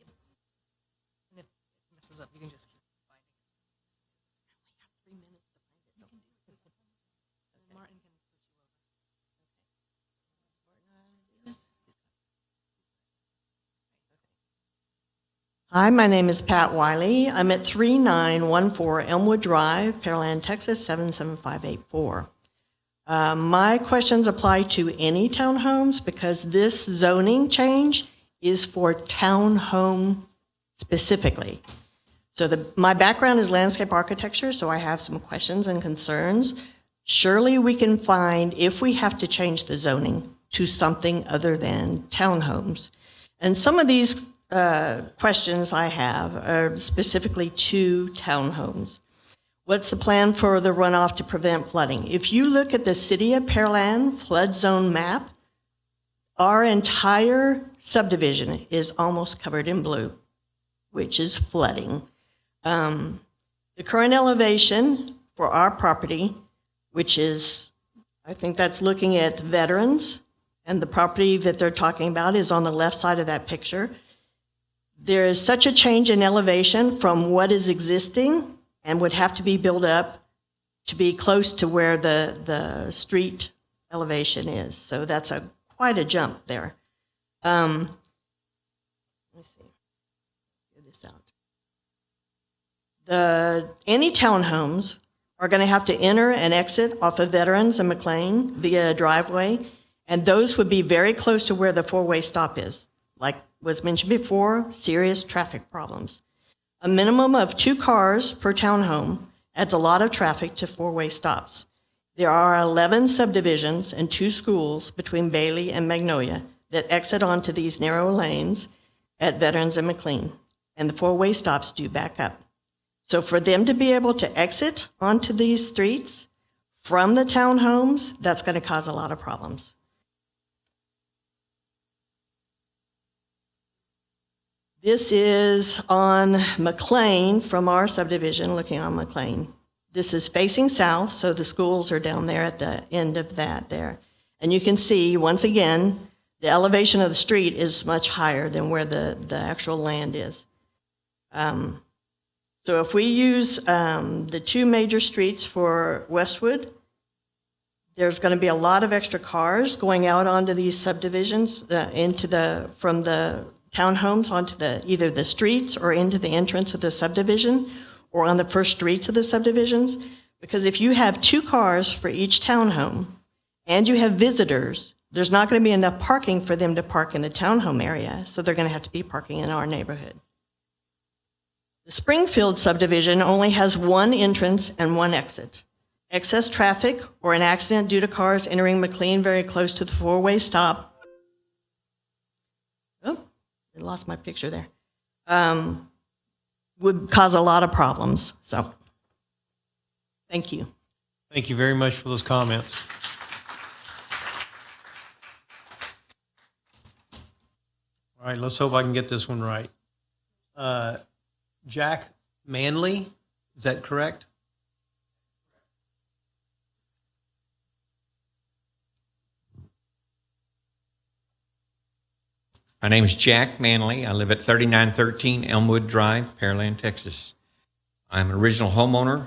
And then I can hit. Yep. And if it messes up, you can just keep finding it. We have 3 minutes to find it. You can do it. Okay. Martin can switch you over. Okay. Hi, my name is Pat Wiley. I'm at 3914 Elmwood Drive, Pearland, Texas, 77584. My questions apply to any townhomes because this zoning change is for townhome specifically. So my background is landscape architecture, so I have some questions and concerns. Surely we can find if we have to change the zoning to something other than townhomes. And some of these questions I have are specifically to townhomes. What's the plan for the runoff to prevent flooding? If you look at the City of Pearland flood zone map, our entire subdivision is almost covered in blue, which is flooding. The current elevation for our property, which is, I think that's looking at veterans, and the property that they're talking about is on the left side of that picture. There is such a change in elevation from what is existing and would have to be built up to be close to where the street elevation is. So that's quite a jump there. Let me see. Figure this out. Any townhomes are going to have to enter and exit off of Veterans and McLean via a driveway, and those would be very close to where the four-way stop is. Like was mentioned before, serious traffic problems. A minimum of 2 cars per townhome adds a lot of traffic to four-way stops. There are 11 subdivisions and 2 schools between Bailey and Magnolia that exit onto these narrow lanes at Veterans and McLean, and the four-way stops do back up. So for them to be able to exit onto these streets from the townhomes, that's going to cause a lot of problems. This is on McLean from our subdivision, looking on McLean. This is facing south, so the schools are down there at the end of that there. And you can see, once again, the elevation of the street is much higher than where the actual land is. So if we use the 2 major streets for Westwood, there's going to be a lot of extra cars going out onto these subdivisions, from the townhomes onto either the streets or into the entrance of the subdivision or on the first streets of the subdivisions. Because if you have 2 cars for each townhome and you have visitors, there's not going to be enough parking for them to park in the townhome area, so they're going to have to be parking in our neighborhood. The Springfield subdivision only has 1 entrance and 1 exit. Excess traffic or an accident due to cars entering McLean very close to the four-way stop. Oh, I lost my picture there. Would cause a lot of problems. So, thank you. Thank you very much for those comments. All right, let's hope I can get this one right. Jack Manley, is that correct? My name is Jack Manley. I live at 3913 Elmwood Drive, Pearland, Texas. I'm an original homeowner.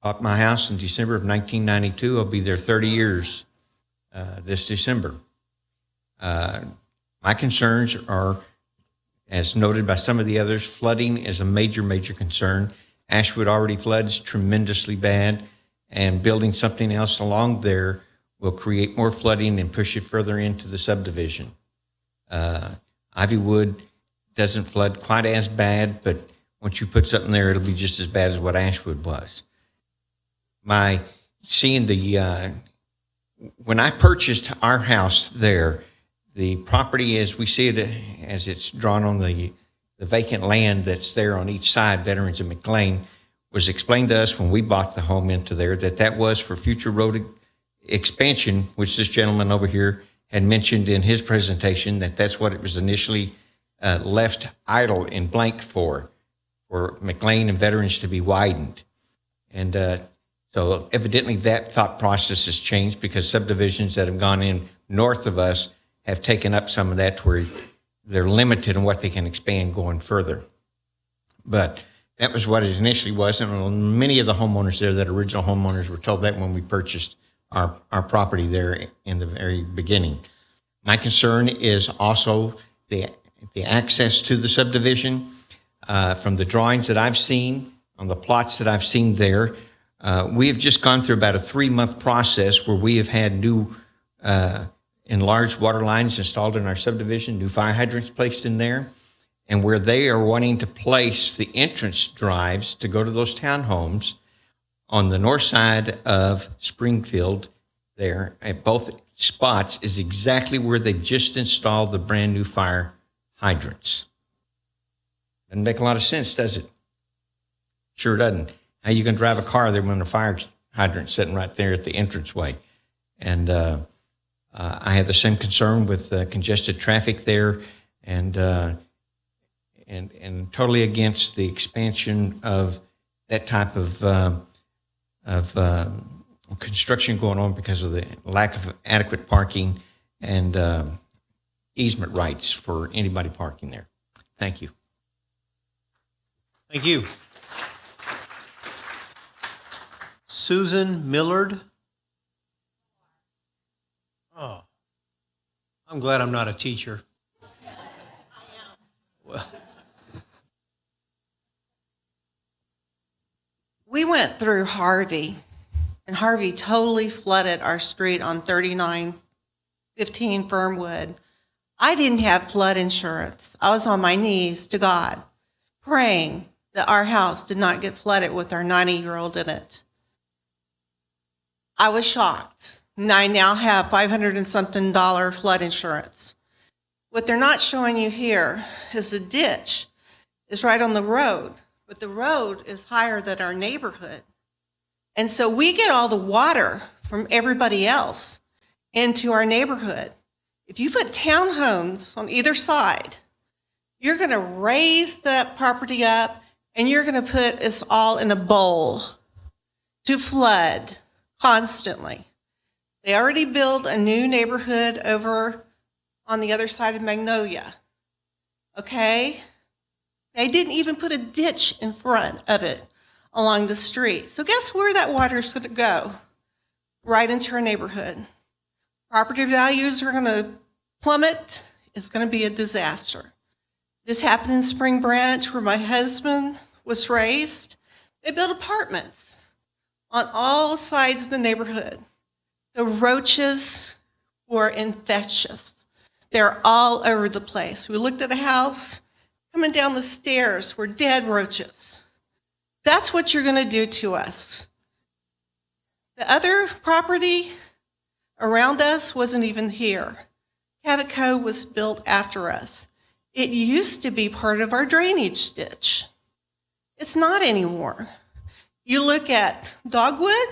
Bought my house in December of 1992. I'll be there 30 years this December. My concerns are, as noted by some of the others, flooding is a major, major concern. Ashwood already floods tremendously bad, and building something else along there will create more flooding and push it further into the subdivision. Ivywood doesn't flood quite as bad, but once you put something there, it'll be just as bad as what Ashwood was. When I purchased our house there, the property as we see it, as it's drawn on the vacant land that's there on each side, Veterans and McLean, was explained to us when we bought the home into there that was for future road expansion, which this gentleman over here had mentioned in his presentation, that's what it was initially left idle and blank for McLean and Veterans to be widened. And so evidently that thought process has changed, because subdivisions that have gone in north of us have taken up some of that to where they're limited in what they can expand going further. But that was what it initially was, and many of the homeowners there, that original homeowners, were told that when we purchased our property there in the very beginning. My concern is also the access to the subdivision. From the drawings that I've seen, on the plots that I've seen there, We have just gone through about a 3-month process where we have had new enlarged water lines installed in our subdivision, new fire hydrants placed in there, and where they are wanting to place the entrance drives to go to those townhomes on the north side of Springfield there at both spots is exactly where they just installed the brand new fire hydrants. Doesn't make a lot of sense, does it? Sure doesn't. How you can drive a car there when the fire hydrant's sitting right there at the entranceway? And I have the same concern with congested traffic there, and totally against the expansion of that type of construction going on because of the lack of adequate parking and easement rights for anybody parking there. Thank you. Thank you. Susan Millard. Oh, I'm glad I'm not a teacher. Well, we went through Harvey, and Harvey totally flooded our street on 3915 Fernwood. I didn't have flood insurance. I was on my knees to God, praying that our house did not get flooded with our 90-year-old in it. I was shocked. And I now have $500 and something flood insurance. What they're not showing you here is the ditch is right on the road, but the road is higher than our neighborhood. And so we get all the water from everybody else into our neighborhood. If you put townhomes on either side, you're going to raise that property up and you're going to put us all in a bowl to flood constantly. They already built a new neighborhood over on the other side of Magnolia. Okay? They didn't even put a ditch in front of it along the street. So guess where that water is going to go? Right into our neighborhood. Property values are going to plummet. It's going to be a disaster. This happened in Spring Branch where my husband was raised. They built apartments on all sides of the neighborhood. The roaches were infectious. They're all over the place. We looked at a house, coming down the stairs were dead roaches. That's what you're going to do to us. The other property around us wasn't even here. Cabot Cove was built after us. It used to be part of our drainage ditch. It's not anymore. You look at Dogwood,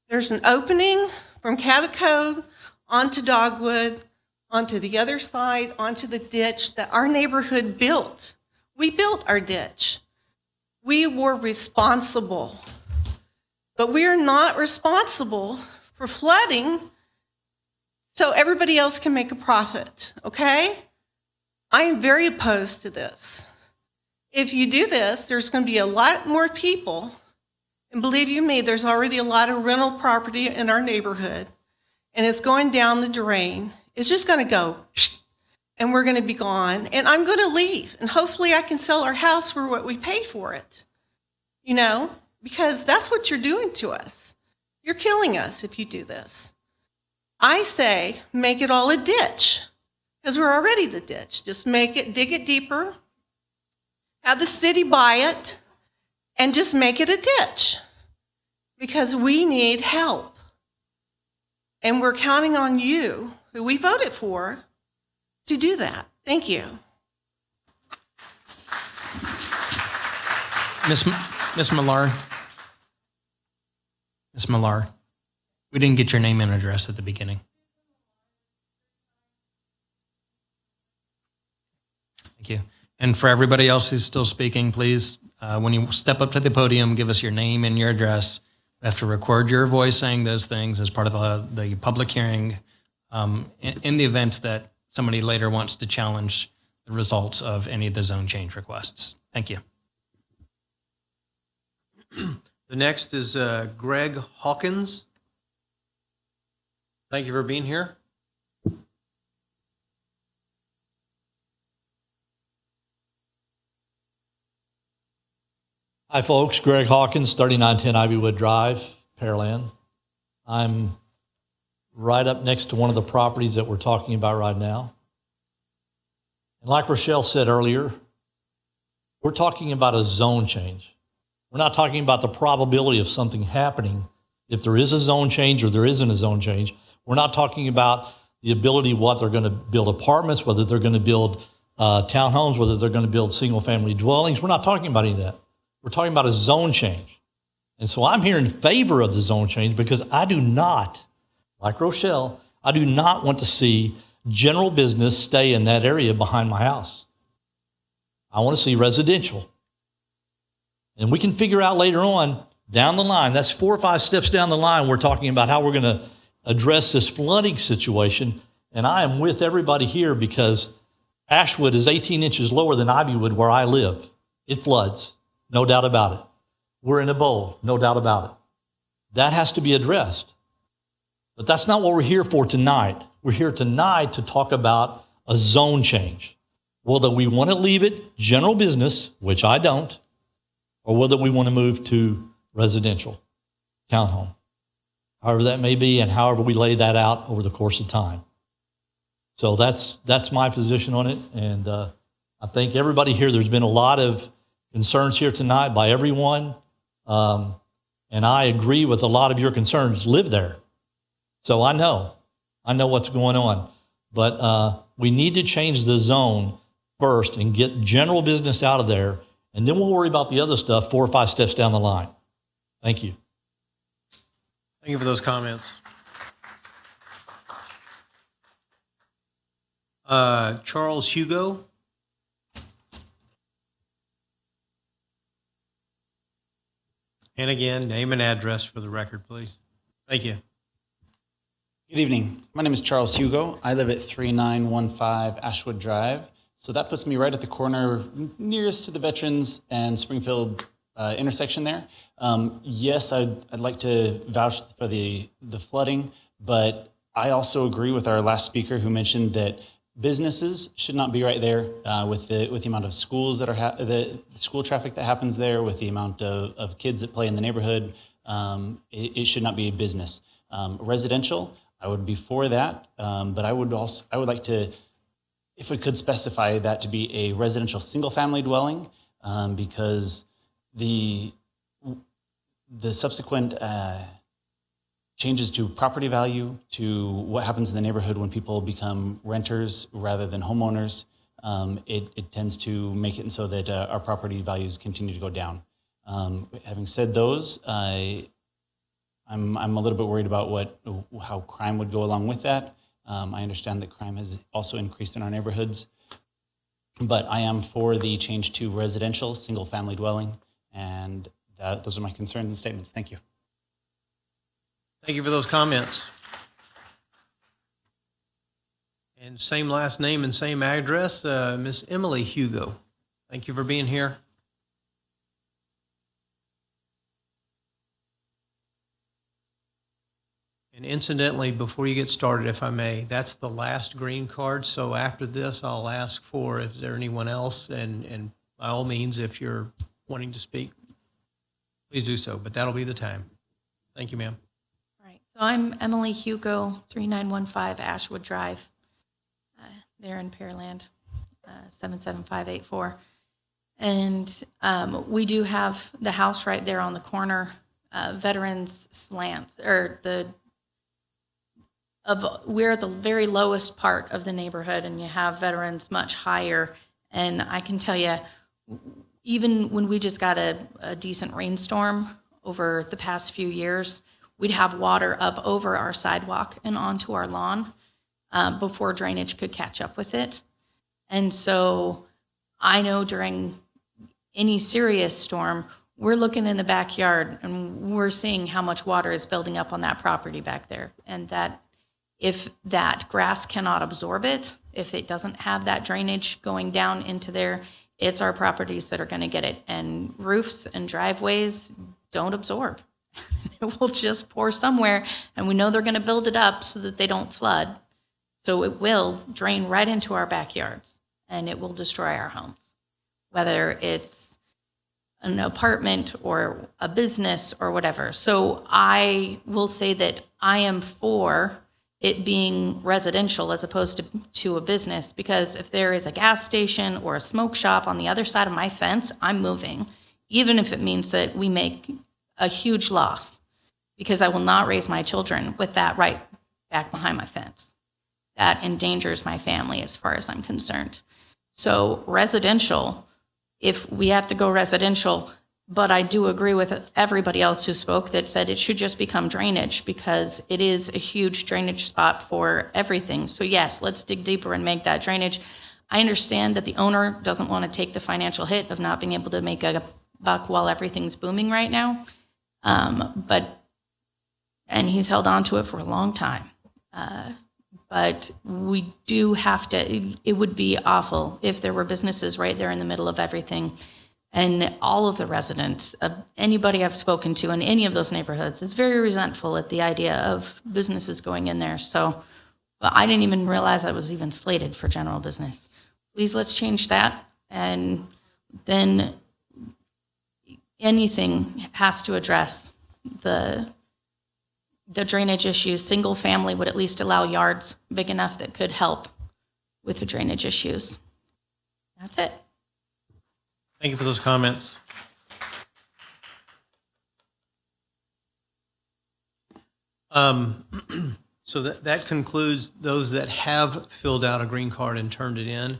there's an opening from Cabot Cove onto Dogwood, onto the other side, onto the ditch that our neighborhood built. We built our ditch. We were responsible. But we are not responsible for flooding so everybody else can make a profit, okay? I am very opposed to this. If you do this, there's going to be a lot more people. And believe you me, there's already a lot of rental property in our neighborhood, and it's going down the drain. It's just going to go, and we're going to be gone, and I'm going to leave, and hopefully I can sell our house for what we paid for it, you know, because that's what you're doing to us. You're killing us if you do this. I say make it all a ditch, because we're already the ditch. Just make it, dig it deeper, have the city buy it, and just make it a ditch, because we need help. And we're counting on you, who we voted for, to do that. Thank you. Miss Millar. Miss Millar, we didn't get your name and address at the beginning. Thank you. And for everybody else who's still speaking, please, when you step up to the podium, give us your name and your address. We have to record your voice saying those things as part of the public hearing in the event that somebody later wants to challenge the results of any of the zone change requests. Thank you. the next is Greg Hawkins. Thank you for being here. Hi, folks. Greg Hawkins, 3910 Ivywood Drive, Pearland. I'm right up next to one of the properties that we're talking about right now. And like Rochelle said earlier, we're talking about a zone change. We're not talking about the probability of something happening if there is a zone change or there isn't a zone change. We're not talking about the ability what they're going to build apartments, whether they're going to build townhomes, whether they're going to build single-family dwellings. We're not talking about any of that. We're talking about a zone change. And so I'm here in favor of the zone change because I do not, like Rochelle, I do not want to see general business stay in that area behind my house. I want to see residential. And we can figure out later on down the line, that's 4 or 5 steps down the line, we're talking about how we're going to address this flooding situation. And I am with everybody here because Ashwood is 18 inches lower than Ivywood where I live. It floods, no doubt about it. We're in a bowl, no doubt about it. That has to be addressed. But that's not what we're here for tonight. We're here tonight to talk about a zone change. Whether we want to leave it general business, which I don't, or whether we want to move to residential, townhome. However that may be and however we lay that out over the course of time. So that's my position on it. And I think everybody here, there's been a lot of concerns here tonight by everyone. And I agree with a lot of your concerns. Live there. So I know what's going on. But we need to change the zone first and get general business out of there. And then we'll worry about the other stuff 4 or 5 steps down the line. Thank you. Thank you for those comments. Charles Hugo. And again, name and address for the record, please. Thank you. Good evening. My name is Charles Hugo. I live at 3915 Ashwood Drive. So that puts me right at the corner nearest to the Veterans and Springfield intersection there. Yes, I'd like to vouch for the flooding, but I also agree with our last speaker who mentioned that businesses should not be right there with the amount of schools that are the school traffic that happens there, with the amount of kids that play in the neighborhood. It should not be a business. Residential, I would be for that, but I would like to, if we could specify that to be a residential single-family dwelling, because the subsequent changes to property value, to what happens in the neighborhood when people become renters rather than homeowners, it tends to make it so that our property values continue to go down. Having said those, I'm a little bit worried about how crime would go along with that. I understand that crime has also increased in our neighborhoods, but I am for the change to residential single-family dwelling, and those are my concerns and statements. Thank you. Thank you for those comments. And same last name and same address, Miss Emily Hugo. Thank you for being here. And incidentally, before you get started, if I may, that's the last green card. So after this, I'll ask for if there anyone else, and by all means, if you're wanting to speak, please do so. But that'll be the time. Thank you, ma'am. Right. So I'm Emily Hugo, 3915 Ashwood Drive, there in Pearland, 77584. And we do have the house right there on the corner, Veterans Slants, or we're at the very lowest part of the neighborhood, and you have Veterans much higher. And I can tell you, even when we just got a decent rainstorm over the past few years, we'd have water up over our sidewalk and onto our lawn before drainage could catch up with it. And so I know during any serious storm, we're looking in the backyard and we're seeing how much water is building up on that property back there. And that if that grass cannot absorb it, if it doesn't have that drainage going down into there, it's our properties that are going to get it. And roofs and driveways don't absorb. It will just pour somewhere, and we know they're going to build it up so that they don't flood. So it will drain right into our backyards, and it will destroy our homes. Whether it's an apartment or a business or whatever. So I will say that I am for it being residential as opposed to a business, because if there is a gas station or a smoke shop on the other side of my fence, I'm moving, even if it means that we make a huge loss, because I will not raise my children with that right back behind my fence. That endangers my family as far as I'm concerned. So residential, if we have to go residential, but I do agree with everybody else who spoke that said it should just become drainage, because it is a huge drainage spot for everything. So yes, let's dig deeper and make that drainage. I understand that the owner doesn't want to take the financial hit of not being able to make a buck while everything's booming right now. And he's held on to it for a long time. But we do have to, it would be awful if there were businesses right there in the middle of everything. And all of the residents, anybody I've spoken to in any of those neighborhoods is very resentful at the idea of businesses going in there. So I didn't even realize that was even slated for general business. Please, let's change that. And then anything has to address the drainage issues. Single family would at least allow yards big enough that could help with the drainage issues. That's it. Thank you for those comments. So that concludes those that have filled out a green card and turned it in.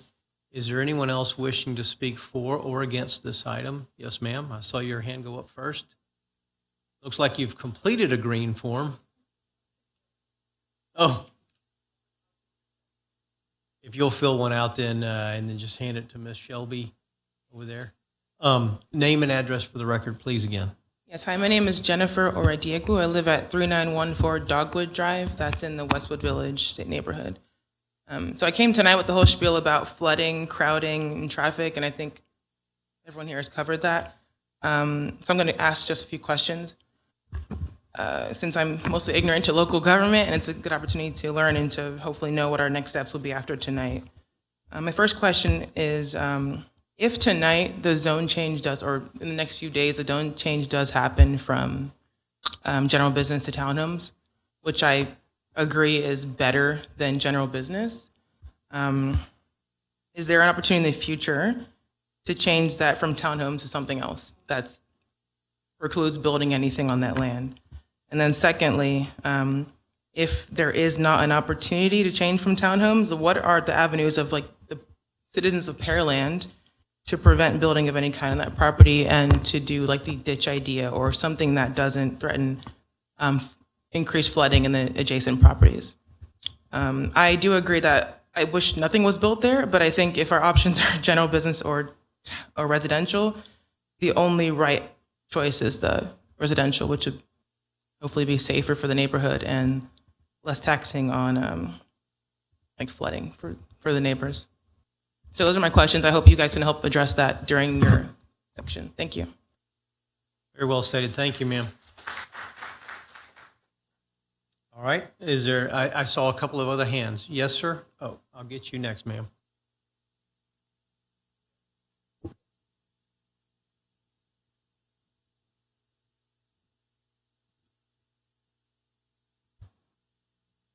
Is there anyone else wishing to speak for or against this item? Yes, ma'am. I saw your hand go up first. Looks like you've completed a green form. Oh. If you'll fill one out then, and then just hand it to Miss Shelby over there. Name and address for the record, please, again. Yes, hi, my name is Jennifer Oradiegu. I live at 3914 Dogwood Drive. That's in the Westwood Village State neighborhood. So I came tonight with the whole spiel about flooding, crowding, and traffic, and I think everyone here has covered that. So I'm going to ask just a few questions. Since I'm mostly ignorant to local government, and it's a good opportunity to learn and to hopefully know what our next steps will be after tonight. My first question is, if tonight the zone change does, or in the next few days, the zone change does happen from general business to townhomes, which I agree is better than general business, is there an opportunity in the future to change that from townhomes to something else that precludes building anything on that land? And then secondly, if there is not an opportunity to change from townhomes, what are the avenues of like the citizens of Pearland to prevent building of any kind on that property and to do like the ditch idea or something that doesn't threaten increased flooding in the adjacent properties? I do agree that I wish nothing was built there, but I think if our options are general business or residential, the only right choice is the residential, which would hopefully be safer for the neighborhood and less taxing on like flooding for the neighbors. So those are my questions. I hope you guys can help address that during your section. Thank you. Very well stated. Thank you, ma'am. All right. Is there, I saw a couple of other hands. Yes, sir? Oh, I'll get you next, ma'am.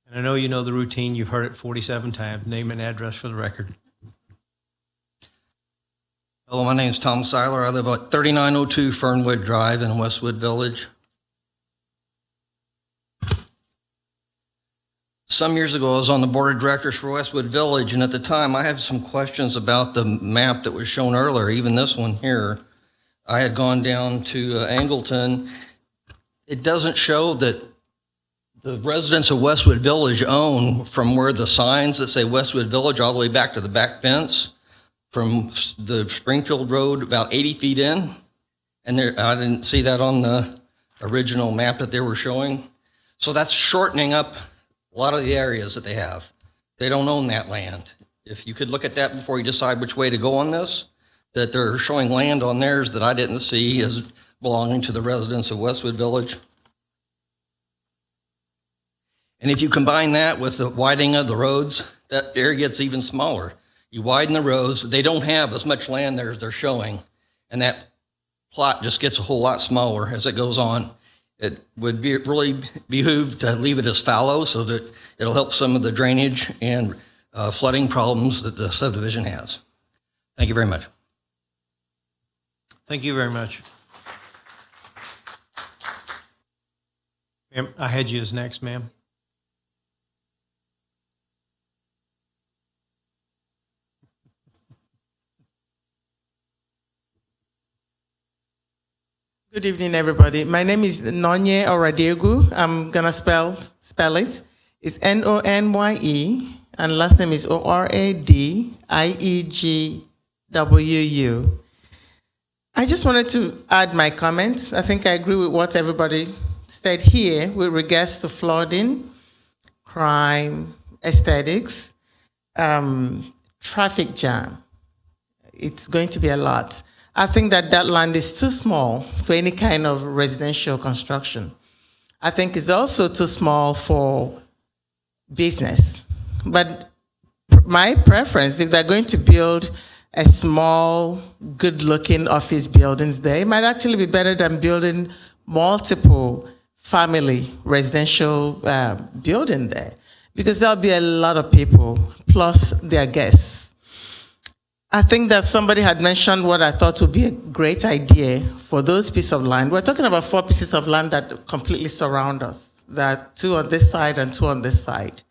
And I know you know the routine. You've heard it 47 times. Name and address for the record. Hello, my name is Tom Seiler. I live at 3902 Fernwood Drive in Westwood Village. Some years ago, I was on the board of directors for Westwood Village, and at the time, I had some questions about the map that was shown earlier, even this one here. I had gone down to Angleton. It doesn't show that the residents of Westwood Village own from where the signs that say Westwood Village all the way back to the back fence, from the Springfield Road about 80 feet in. And there, I didn't see that on the original map that they were showing. So that's shortening up a lot of the areas that they have. They don't own that land. If you could look at that before you decide which way to go on this, that they're showing land on theirs that I didn't see as belonging to the residents of Westwood Village. And if you combine that with the widening of the roads, that area gets even smaller. You widen the roads, they don't have as much land there as they're showing. And that plot just gets a whole lot smaller as it goes on. It would be really behoove to leave it as fallow so that it'll help some of the drainage and flooding problems that the subdivision has. Thank you very much. Thank you very much. Ma'am, I had you as next, ma'am. Good evening, everybody. My name is Nonye Oradegu. I'm gonna spell it. It's Nonye, and last name is Oradiegwu. I just wanted to add my comments. I think I agree with what everybody said here with regards to flooding, crime, aesthetics, traffic jam. It's going to be a lot. I think that land is too small for any kind of residential construction. I think it's also too small for business. But my preference, if they're going to build a small, good-looking office buildings there, it might actually be better than building multiple family residential building there, because there'll be a lot of people, plus their guests. I think that somebody had mentioned what I thought would be a great idea for those pieces of land. We're talking about 4 pieces of land that completely surround us. There are 2 on this side and 2 on this side.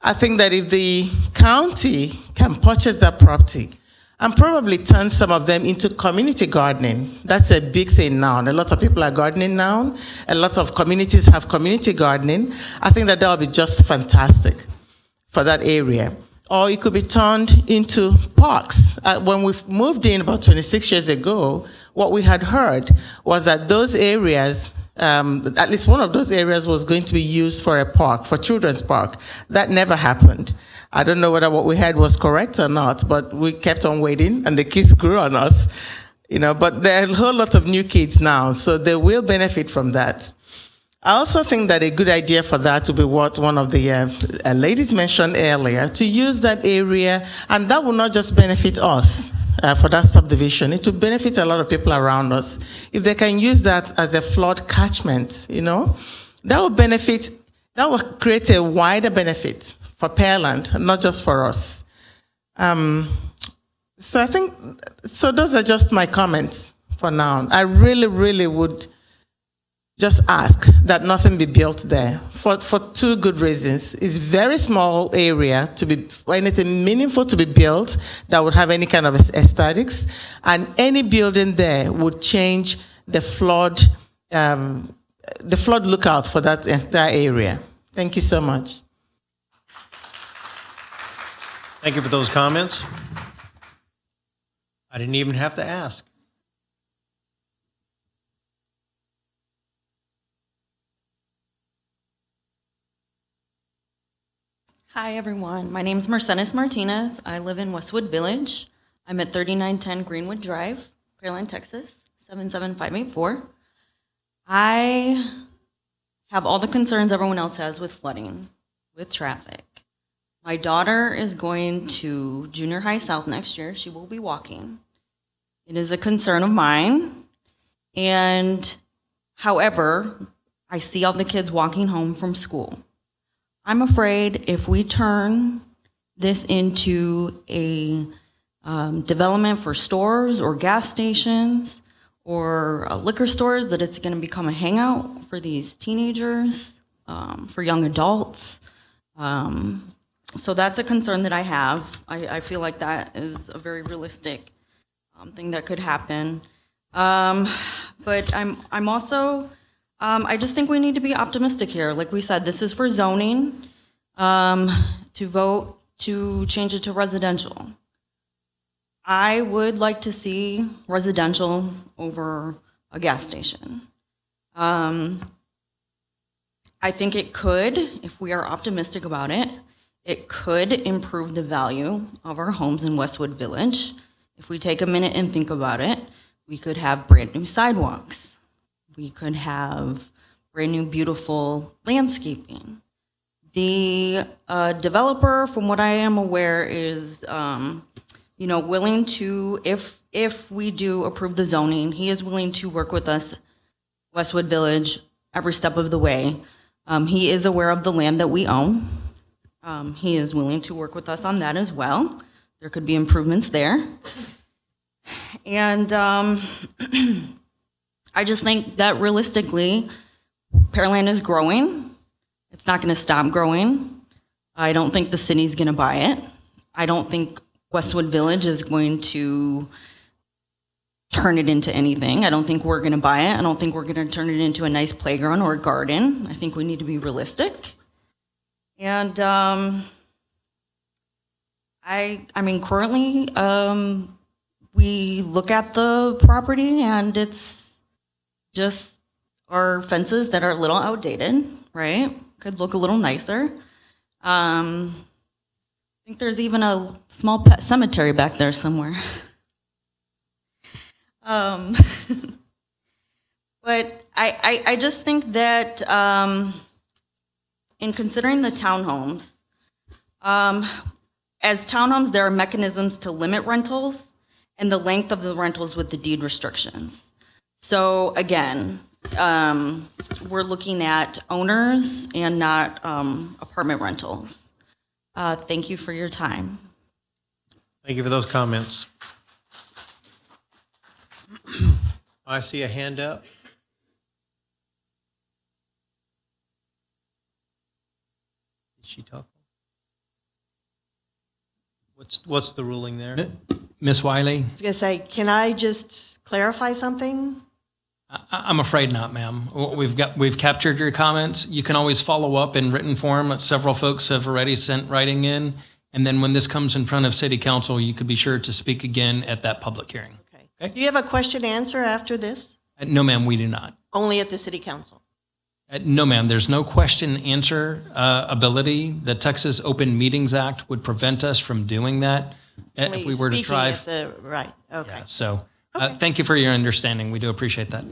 I think that if the county can purchase that property and probably turn some of them into community gardening, that's a big thing now. And a lot of people are gardening now. A lot of communities have community gardening. I think that will be just fantastic for that area. Or it could be turned into parks. When we moved in about 26 years ago, what we had heard was that those areas, at least one of those areas was going to be used for a park, for children's park. That never happened. I don't know whether what we had was correct or not, but we kept on waiting and the kids grew on us, but there are a whole lot of new kids now, so they will benefit from that. I also think that a good idea for that would be what one of the ladies mentioned earlier, to use that area, and that will not just benefit us for that subdivision, it will benefit a lot of people around us. If they can use that as a flood catchment, that will create a wider benefit for Pearland, not just for us. So those are just my comments for now. I really, really would just ask that nothing be built there for 2 good reasons. It's very small area for anything meaningful to be built that would have any kind of aesthetics, and any building there would change the flood lookout for that entire area. Thank you so much. Thank you for those comments. I didn't even have to ask. Hi, everyone. My name is Mercedes Martinez. I live in Westwood Village. I'm at 3910 Greenwood Drive, Pearland, Texas, 77584. I have all the concerns everyone else has with flooding, with traffic. My daughter is going to junior high south next year. She will be walking. It is a concern of mine. And however, I see all the kids walking home from school. I'm afraid if we turn this into a development for stores or gas stations or liquor stores, that it's going to become a hangout for these teenagers, for young adults. So that's a concern that I have. I feel like that is a very realistic thing that could happen. But I'm also, I just think we need to be optimistic here. Like we said, this is for zoning, to vote to change it to residential. I would like to see residential over a gas station. I think it could, if we are optimistic about it, it could improve the value of our homes in Westwood Village. If we take a minute and think about it, we could have brand new sidewalks. We could have brand new, beautiful landscaping. The developer, from what I am aware, is willing to, if we do approve the zoning, he is willing to work with us, Westwood Village, every step of the way. He is aware of the land that we own. He is willing to work with us on that as well. There could be improvements there. And I just think that realistically, Pearland is growing. It's not going to stop growing. I don't think the city's going to buy it. I don't think Westwood Village is going to turn it into anything. I don't think we're going to buy it. I don't think we're going to turn it into a nice playground or a garden. I think we need to be realistic. And I mean, currently, we look at the property and it's just our fences that are a little outdated, right? Could look a little nicer. I think there's even a small pet cemetery back there somewhere. But I just think that in considering the townhomes, as townhomes, there are mechanisms to limit rentals and the length of the rentals with the deed restrictions. So again, we're looking at owners and not apartment rentals. Thank you for your time. Thank you for those comments. I see a hand up. Did she talk? What's the ruling there? Ms. Wiley? I was going to say, can I just clarify something? I'm afraid not, ma'am. We've captured your comments. You can always follow up in written form. Several folks have already sent writing in. And then when this comes in front of City Council, you could be sure to speak again at that public hearing. Okay. Do you have a question and answer after this? No, ma'am, we do not. Only at the City Council? No, ma'am, there's no question answer ability. The Texas Open Meetings Act would prevent us from doing that Only if we were to speaking try. at the, right, okay. So thank you for your understanding. We do appreciate that.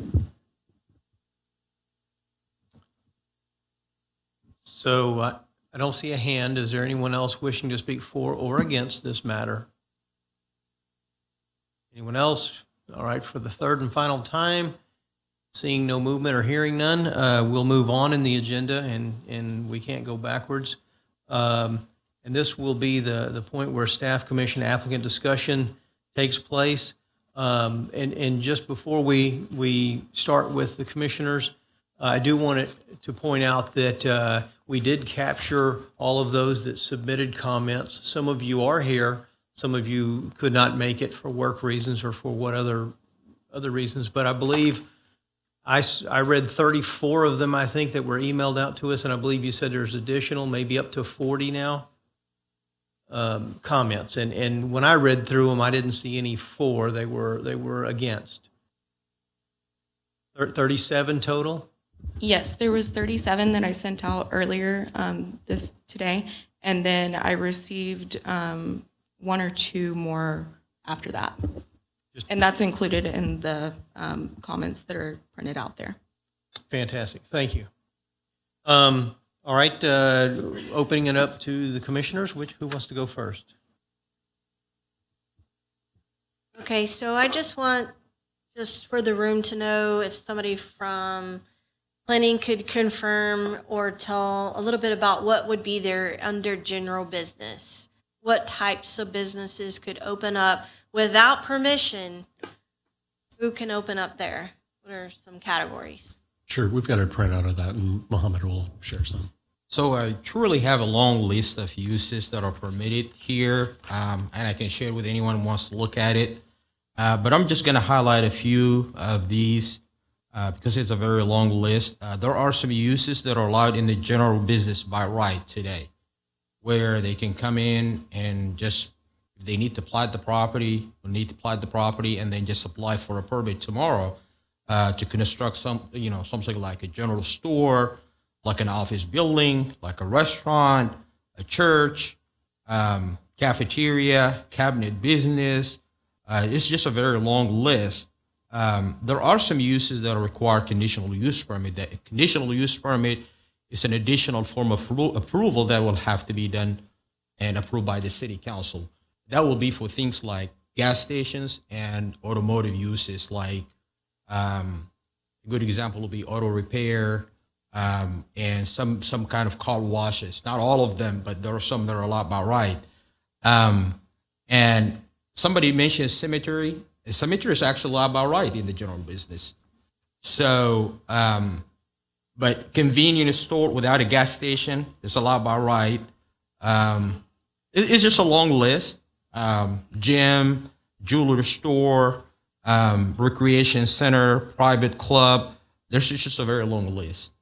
So I don't see a hand. Is there anyone else wishing to speak for or against this matter? Anyone else? All right, for the third and final time, seeing no movement or hearing none, we'll move on in the agenda, and we can't go backwards. And this will be the point where staff commission applicant discussion takes place. And just before we start with the commissioners, I do want to point out that we did capture all of those that submitted comments. Some of you are here. Some of you could not make it for work reasons or for what other reasons. But I believe I read 34 of them, I think, that were emailed out to us. And I believe you said there's additional, maybe up to 40 now, comments. And when I read through them, I didn't see any for. They were against. 37 total? Yes, there was 37 that I sent out earlier today, and then I received one or two more after that. And that's included in the comments that are printed out there. Fantastic. Thank you. All right, opening it up to the commissioners. Who wants to go first? Okay, so I just want, just for the room to know, if somebody from planning could confirm or tell a little bit about what would be there under general business. What types of businesses could open up without permission? Who can open up there? What are some categories? Sure, we've got a printout of that, and Mohammed will share some. So I truly have a long list of uses that are permitted here, and I can share with anyone who wants to look at it. But I'm just going to highlight a few of these because it's a very long list. There are some uses that are allowed in the general business by right today, where they can come in and just, if they need to plat the property, and then just apply for a permit tomorrow to construct something like a general store, like an office building, like a restaurant, a church, cafeteria, cabinet business. It's just a very long list. There are some uses that require conditional use permit. The conditional use permit is an additional form of approval that will have to be done and approved by the city council. that will be for things like gas stations and automotive uses. Like a good example will be auto repair and some kind of car washes. Not all of them, but there are some that are allowed by right. And somebody mentioned cemetery. A cemetery is actually allowed by right in the general business. So, but convenience store without a gas station is allowed by right. It's just a long list. Gym, jewelry store, recreation center, private club. There's just a very long list.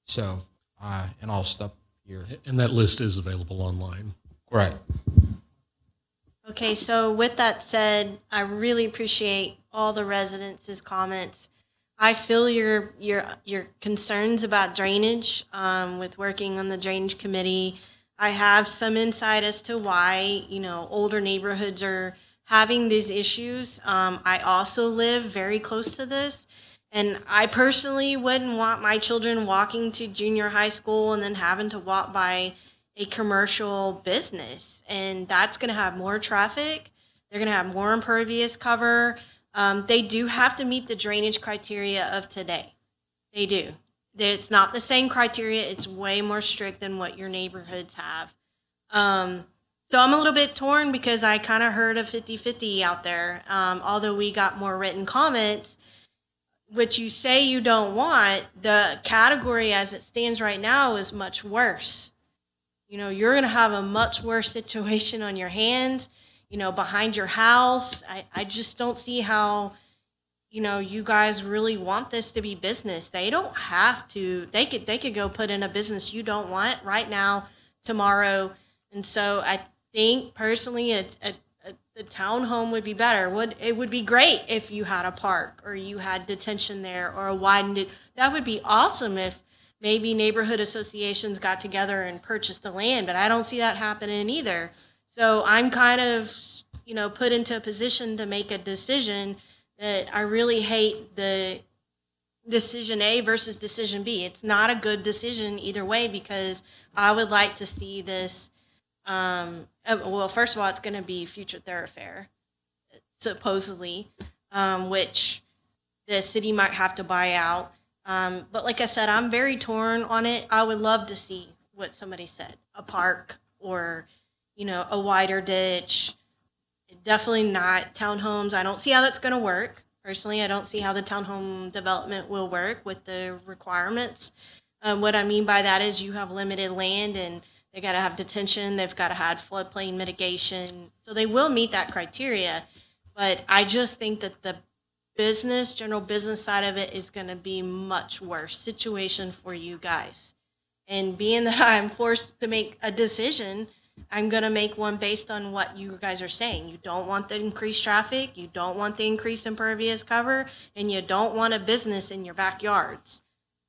So, and I'll stop here. And that list is available online. Correct. Okay, so with that said, I really appreciate all the residents' comments. I feel your concerns about drainage with working on the drainage committee. I have some insight as to why, older neighborhoods are having these issues. I also live very close to this, and I personally wouldn't want my children walking to junior high school and then having to walk by a commercial business, and that's going to have more traffic. They're going to have more impervious cover. They do have to meet the drainage criteria of today. They do. It's not the same criteria. It's way more strict than what your neighborhoods have. So I'm a little bit torn because I kind of heard a 50-50 out there. Although we got more written comments, which you say you don't want, the category as it stands right now is much worse. You're going to have a much worse situation on your hands, behind your house. I just don't see how, you guys really want this to be business. They don't have to. They could go put in a business you don't want right now, tomorrow. And so I think personally the townhome would be better. It would be great if you had a park or you had detention there or widened it. That would be awesome if maybe neighborhood associations got together and purchased the land, but I don't see that happening either. So I'm kind of, put into a position to make a decision that I really hate the decision A versus decision B. It's not a good decision either way because I would like to see this. Well, first of all, it's going to be future thoroughfare, supposedly, which the city might have to buy out. But like I said, I'm very torn on it. I would love to see what somebody said, a park or, a wider ditch. Definitely not townhomes. I don't see how that's going to work. Personally, I don't see how the townhome development will work with the requirements. What I mean by that is you have limited land and they got to have detention. They've got to have floodplain mitigation. So they will meet that criteria. But I just think that the general business side of it is going to be much worse situation for you guys. And being that I'm forced to make a decision, I'm going to make one based on what you guys are saying. You don't want the increased traffic, you don't want the increased impervious cover, and you don't want a business in your backyards.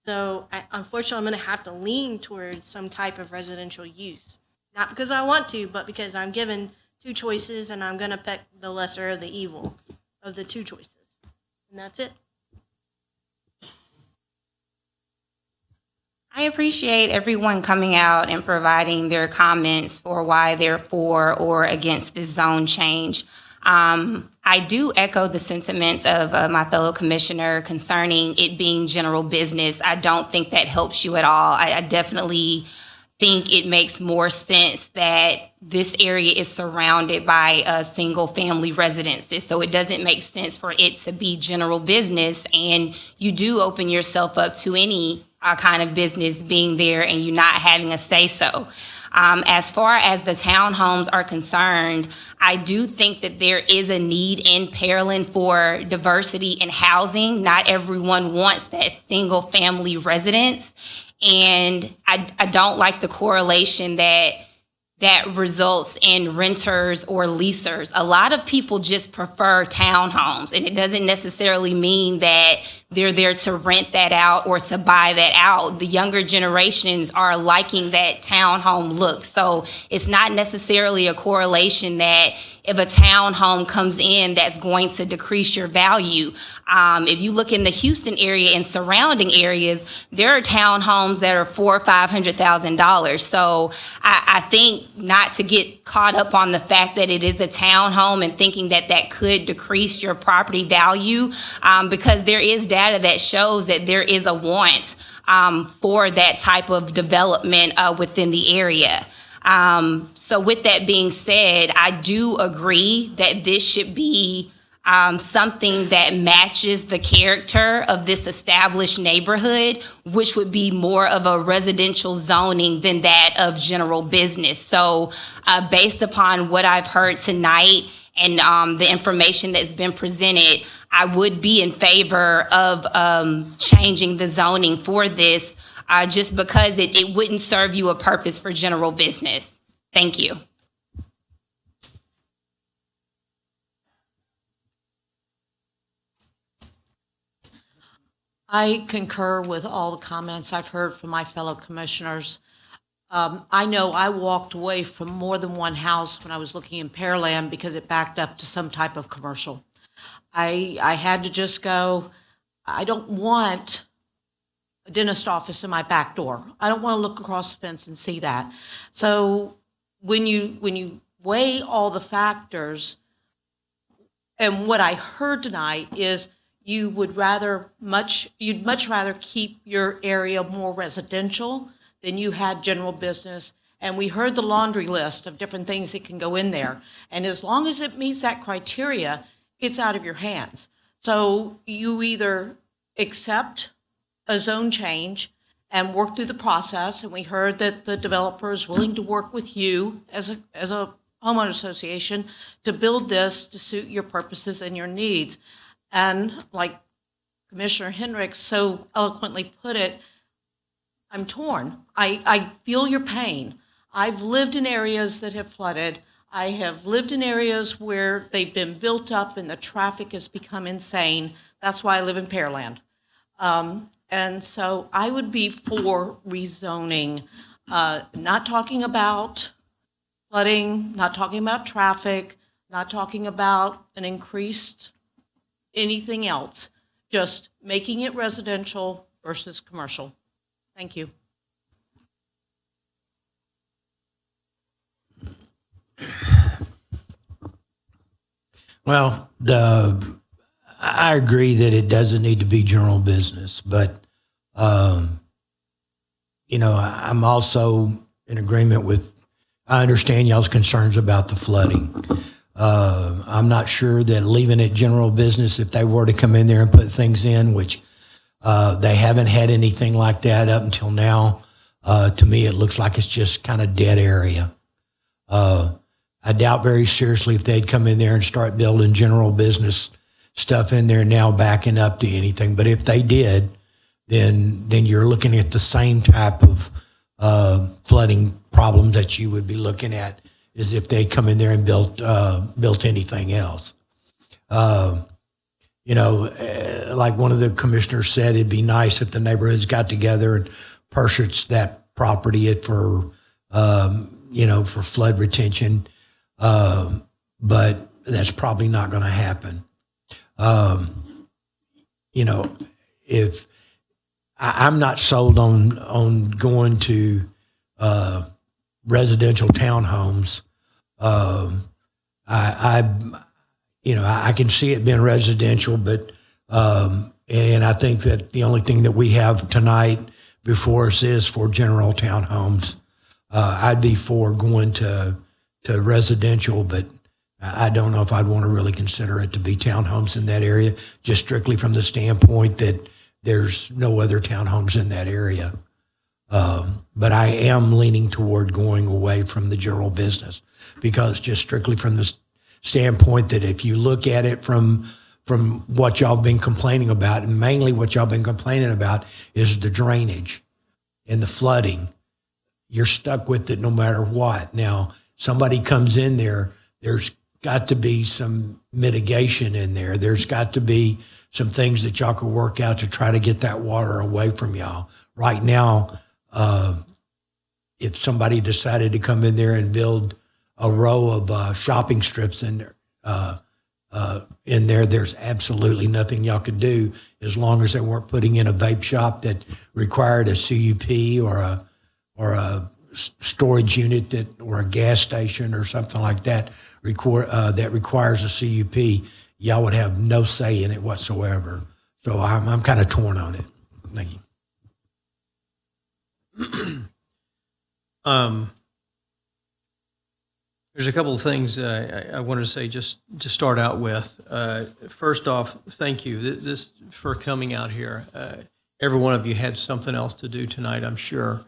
So unfortunately, I'm going to have to lean towards some type of residential use. Not because I want to, but because I'm given two choices and I'm going to pick the lesser of the evil of the two choices. And that's it. I appreciate everyone coming out and providing their comments for why they're for or against this zone change. I do echo the sentiments of my fellow commissioner concerning it being general business. I don't think that helps you at all. I definitely think it makes more sense that this area is surrounded by single family residences. So it doesn't make sense for it to be general business, and you do open yourself up to any kind of business being there and you not having a say so. As far as the townhomes are concerned, I do think that there is a need in Pearland for diversity in housing. Not everyone wants that single family residence. And I don't like the correlation that results in renters or leasers. A lot of people just prefer townhomes, and it doesn't necessarily mean that they're there to rent that out or to buy that out. The younger generations are liking that townhome look. So it's not necessarily a correlation that if a townhome comes in, that's going to decrease your value. If you look in the Houston area and surrounding areas, there are townhomes that are $400,000 or $500,000. So I think not to get caught up on the fact that it is a townhome and thinking that that could decrease your property value, because there is data that shows that there is a want for that type of development within the area. So with that being said, I do agree that this should be something that matches the character of this established neighborhood, which would be more of a residential zoning than that of general business. So based upon what I've heard tonight and the information that's been presented, I would be in favor of changing the zoning for this, just because it wouldn't serve you a purpose for general business. Thank you. I concur with all the comments I've heard from my fellow commissioners. I know I walked away from more than one house when I was looking in Pearland because it backed up to some type of commercial. I had to just go, I don't want a dentist office in my back door. I don't want to look across the fence and see that. So when you weigh all the factors, and what I heard tonight is you'd much rather keep your area more residential than you had general business. And we heard the laundry list of different things that can go in there. And as long as it meets that criteria, it's out of your hands. So you either accept a zone change and work through the process. And we heard that the developer is willing to work with you as a homeowner association to build this to suit your purposes and your needs. And like Commissioner Hendricks so eloquently put it, I'm torn. I feel your pain. I've lived in areas that have flooded. I have lived in areas where they've been built up and the traffic has become insane. That's why I live in Pearland. And so I would be for rezoning, not talking about flooding, not talking about traffic, not talking about an increased anything else, just making it residential versus commercial. Thank you. Well, I agree that it doesn't need to be general business, but I'm also in agreement with. I understand y'all's concerns about the flooding. I'm not sure that leaving it general business, if they were to come in there and put things in, which they haven't had anything like that up until now. To me, it looks like it's just kind of dead area. I doubt very seriously if they'd come in there and start building general business stuff in there now backing up to anything. But if they did, then you're looking at the same type of flooding problem that you would be looking at as if they come in there and built anything else. Like one of the commissioners said, it'd be nice if the neighborhoods got together and purchased that property for flood retention. But that's probably not going to happen. If I'm not sold on going to residential townhomes, I can see it being residential, but and I think that the only thing that we have tonight before us is for general townhomes. I'd be for going to residential, but I don't know if I'd want to really consider it to be townhomes in that area, just strictly from the standpoint that there's no other townhomes in that area. But I am leaning toward going away from the general business, because just strictly from the standpoint that if you look at it from what y'all been complaining about, and mainly what y'all been complaining about is the drainage and the flooding, you're stuck with it no matter what. Now, somebody comes in there, there's got to be some mitigation in there. There's got to be some things that y'all could work out to try to get that water away from y'all. Right now, if somebody decided to come in there and build a row of shopping strips in there, there's absolutely nothing y'all could do as long as they weren't putting in a vape shop that required a CUP or a storage unit or a gas station or something like that that requires a CUP. Y'all would have no say in it whatsoever. So I'm kind of torn on it. Thank you. There's a couple of things I wanted to say just to start out with. First off, thank you this for coming out here. Every one of you had something else to do tonight, I'm sure,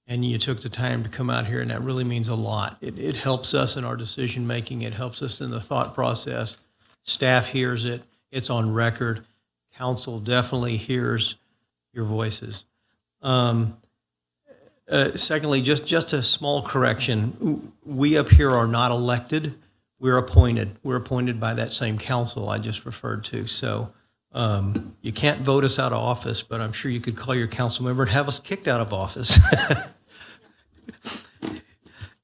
and you took the time to come out here, and that really means a lot. It helps us in our decision making. It helps us in the thought process. Staff hears it. It's on record. Council definitely hears your voices. Secondly, just a small correction. We up here are not elected. We're appointed. We're appointed by that same council I just referred to. So you can't vote us out of office, but I'm sure you could call your council member and have us kicked out of office.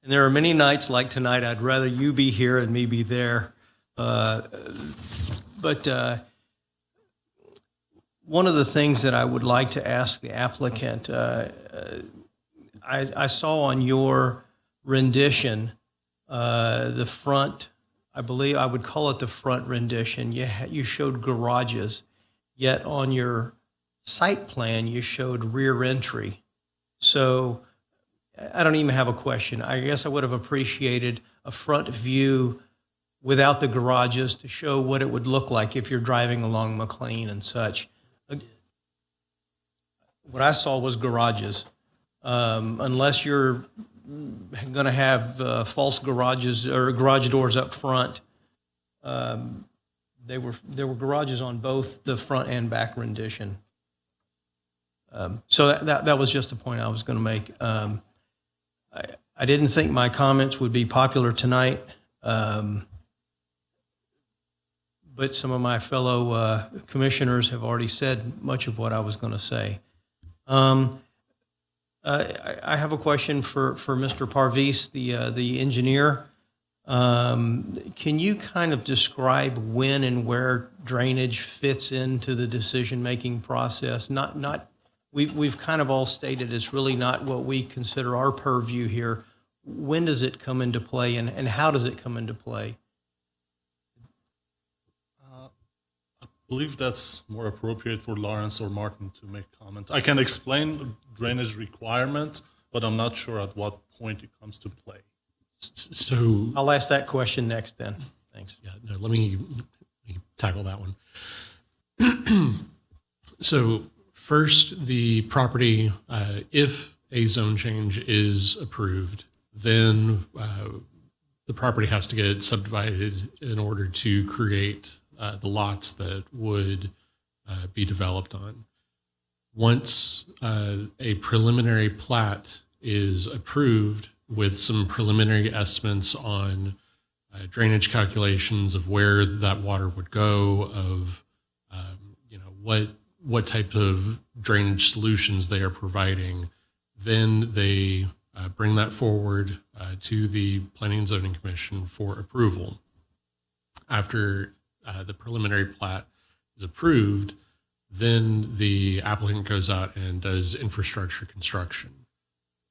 And there are many nights like tonight I'd rather you be here and me be there. But one of the things that I would like to ask the applicant, I saw on your rendition, the front, I believe I would call it the front rendition. You showed garages, yet on your site plan, you showed rear entry. So I don't even have a question. I guess I would have appreciated a front view without the garages to show what it would look like if you're driving along McLean and such. What I saw was garages. Unless you're going to have false garages or garage doors up front, there were garages on both the front and back rendition. So that was just the point I was going to make. I didn't think my comments would be popular tonight, but some of my fellow commissioners have already said much of what I was going to say. I have a question for Mr. Parvis, the engineer. Can you kind of describe when and where drainage fits into the decision-making process? We've kind of all stated it's really not what we consider our purview here. When does it come into play, and how does it come into play? I believe that's more appropriate for Lawrence or Martin to make comment. I can explain drainage requirements, but I'm not sure at what point it comes to play. So I'll ask that question next then. Thanks. Yeah, no, let me tackle that one. So first, the property, if a zone change is approved, then the property has to get subdivided in order to create the lots that would be developed on. Once a preliminary plat is approved with some preliminary estimates on drainage calculations of where that water would go, of what type of drainage solutions they are providing, then they bring that forward to the Planning and Zoning Commission for approval. After the preliminary plat is approved, then the applicant goes out and does infrastructure construction.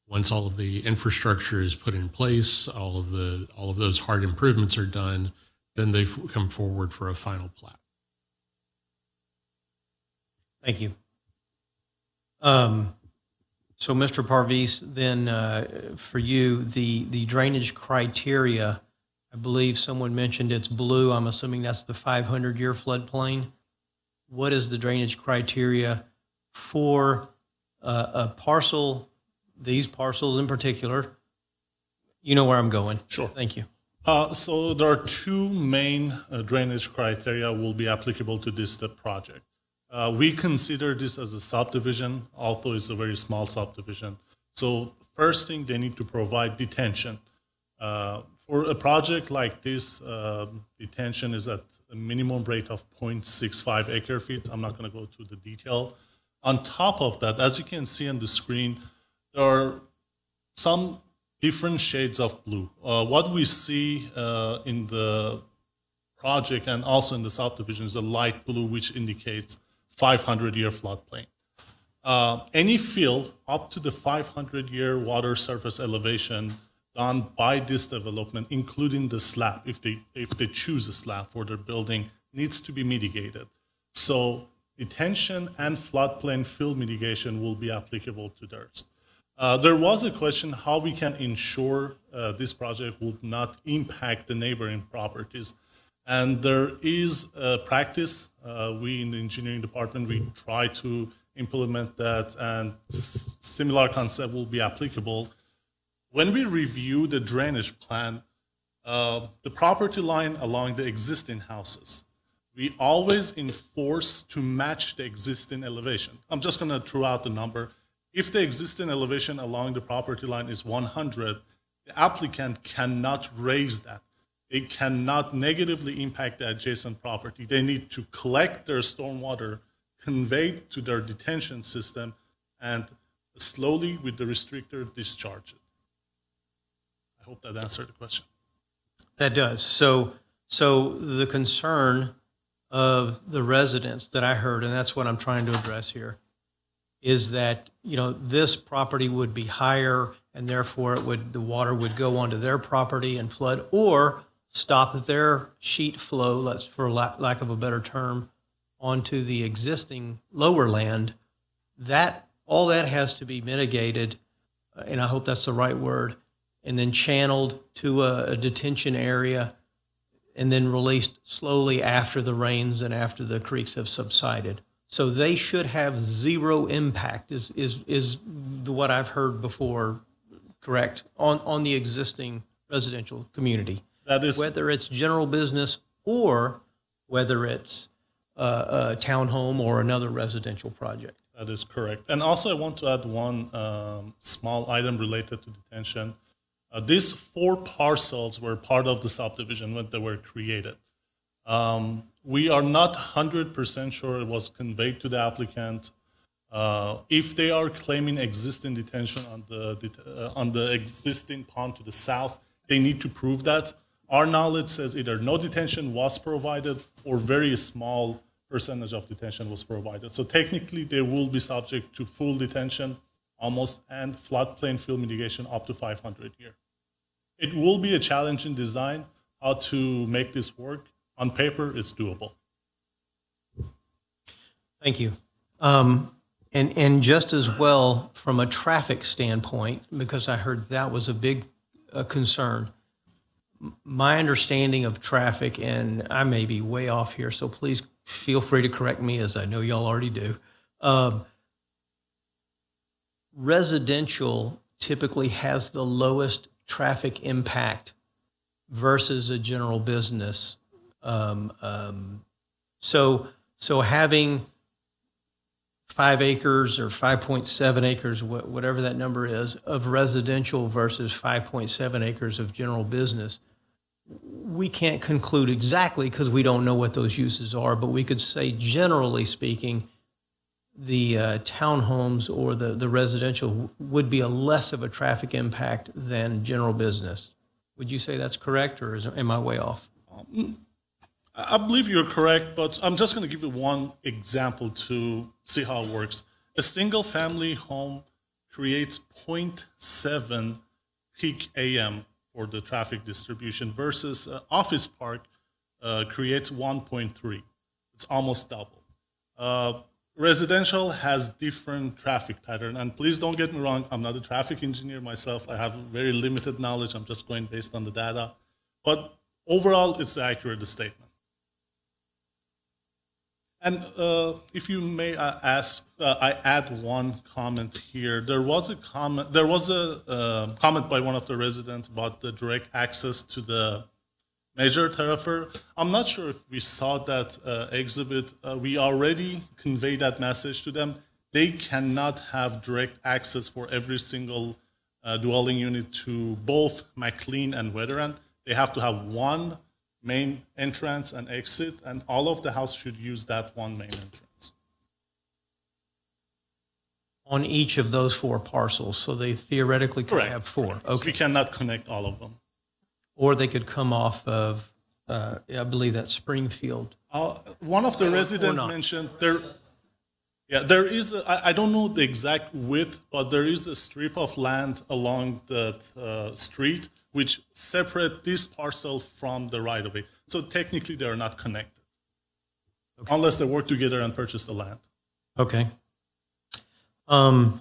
Once all of the infrastructure is put in place, all of those hard improvements are done, then they come forward for a final plat. Thank you. So, Mr. Parvis, then for you, the drainage criteria, I believe someone mentioned it's blue. I'm assuming that's the 500-year floodplain. What is the drainage criteria for a parcel, these parcels in particular? You know where I'm going. Sure. Thank you. So there are two main drainage criteria will be applicable to this project. We consider this as a subdivision, although it's a very small subdivision. So first thing, they need to provide detention for For a project like this, detention is at a minimum rate of 0.65 acre feet. I'm not going to go through the detail. On top of that, as you can see on the screen, there are some different shades of blue. What we see in the project and also in the subdivision is a light blue, which indicates 500-year floodplain. Any fill up to the 500-year water surface elevation done by this development, including the slab, if they choose a slab for their building, needs to be mitigated. So detention and floodplain fill mitigation will be applicable to theirs. There was a question how we can ensure this project will not impact the neighboring properties. And there is a practice. We in the engineering department, we try to implement that, and similar concept will be applicable. When we review the drainage plan, the property line along the existing houses, we always enforce to match the existing elevation. I'm just going to throw out the number. If the existing elevation along the property line is 100, the applicant cannot raise that. They cannot negatively impact the adjacent property. They need to collect their stormwater, convey it to their detention system, and slowly with the restrictor discharge it. I hope that answered the question. That does. So the concern of the residents that I heard, and that's what I'm trying to address here, is that, you know, this property would be higher and therefore the water would go onto their property and flood or stop their sheet flow, for lack of a better term, onto the existing lower land. All that has to be mitigated, and I hope that's the right word, and then channeled to a detention area and then released slowly after the rains and after the creeks have subsided. So they should have zero impact is what I've heard before, correct, on the existing residential community. That is, whether it's general business or whether it's a townhome or another residential project. That is correct. And also I want to add one small item related to detention. These 4 parcels were part of the subdivision when they were created. We are not 100% sure it was conveyed to the applicant. If they are claiming existing detention on the existing pond to the south, they need to prove that. Our knowledge says either no detention was provided or very small percentage of detention was provided. So technically, they will be subject to full detention almost and floodplain fill mitigation up to 500 year. It will be a challenge in design how to make this work. On paper, it's doable. Thank you. And just as well from a traffic standpoint, because I heard that was a big concern. My understanding of traffic, and I may be way off here, so please feel free to correct me, as I know y'all already do. Residential typically has the lowest traffic impact versus a general business. So having 5 acres or 5.7 acres, whatever that number is, of residential versus 5.7 acres of general business, we can't conclude exactly because we don't know what those uses are, but we could say, generally speaking, the townhomes or the residential would be a less of a traffic impact than general business. Would you say that's correct, or am I way off? I believe you're correct, but I'm just going to give you one example to see how it works. A single family home creates 0.7 peak AM for the traffic distribution versus office park creates 1.3. It's almost double. Residential has different traffic pattern, and please don't get me wrong, I'm not a traffic engineer myself. I have very limited knowledge. I'm just going based on the data. But overall, it's an accurate statement. And if you may ask, I add one comment here. There was a comment by one of the residents about the direct access to the major thoroughfare. I'm not sure if we saw that exhibit. We already conveyed that message to them. They cannot have direct access for every single dwelling unit to both McLean and Weatherend. They have to have one main entrance and exit, and all of the house should use that one main entrance. On each of those 4 parcels, so they theoretically could Correct. have 4. Okay. We cannot connect all of them. Or they could come off of, I believe that's Springfield. One of the Or residents not. mentioned there. Yeah, there is. I don't know the exact width, but there is a strip of land along that street which separate this parcel from the right of way. So technically, they are not connected, unless they work together and purchase the land. Okay. And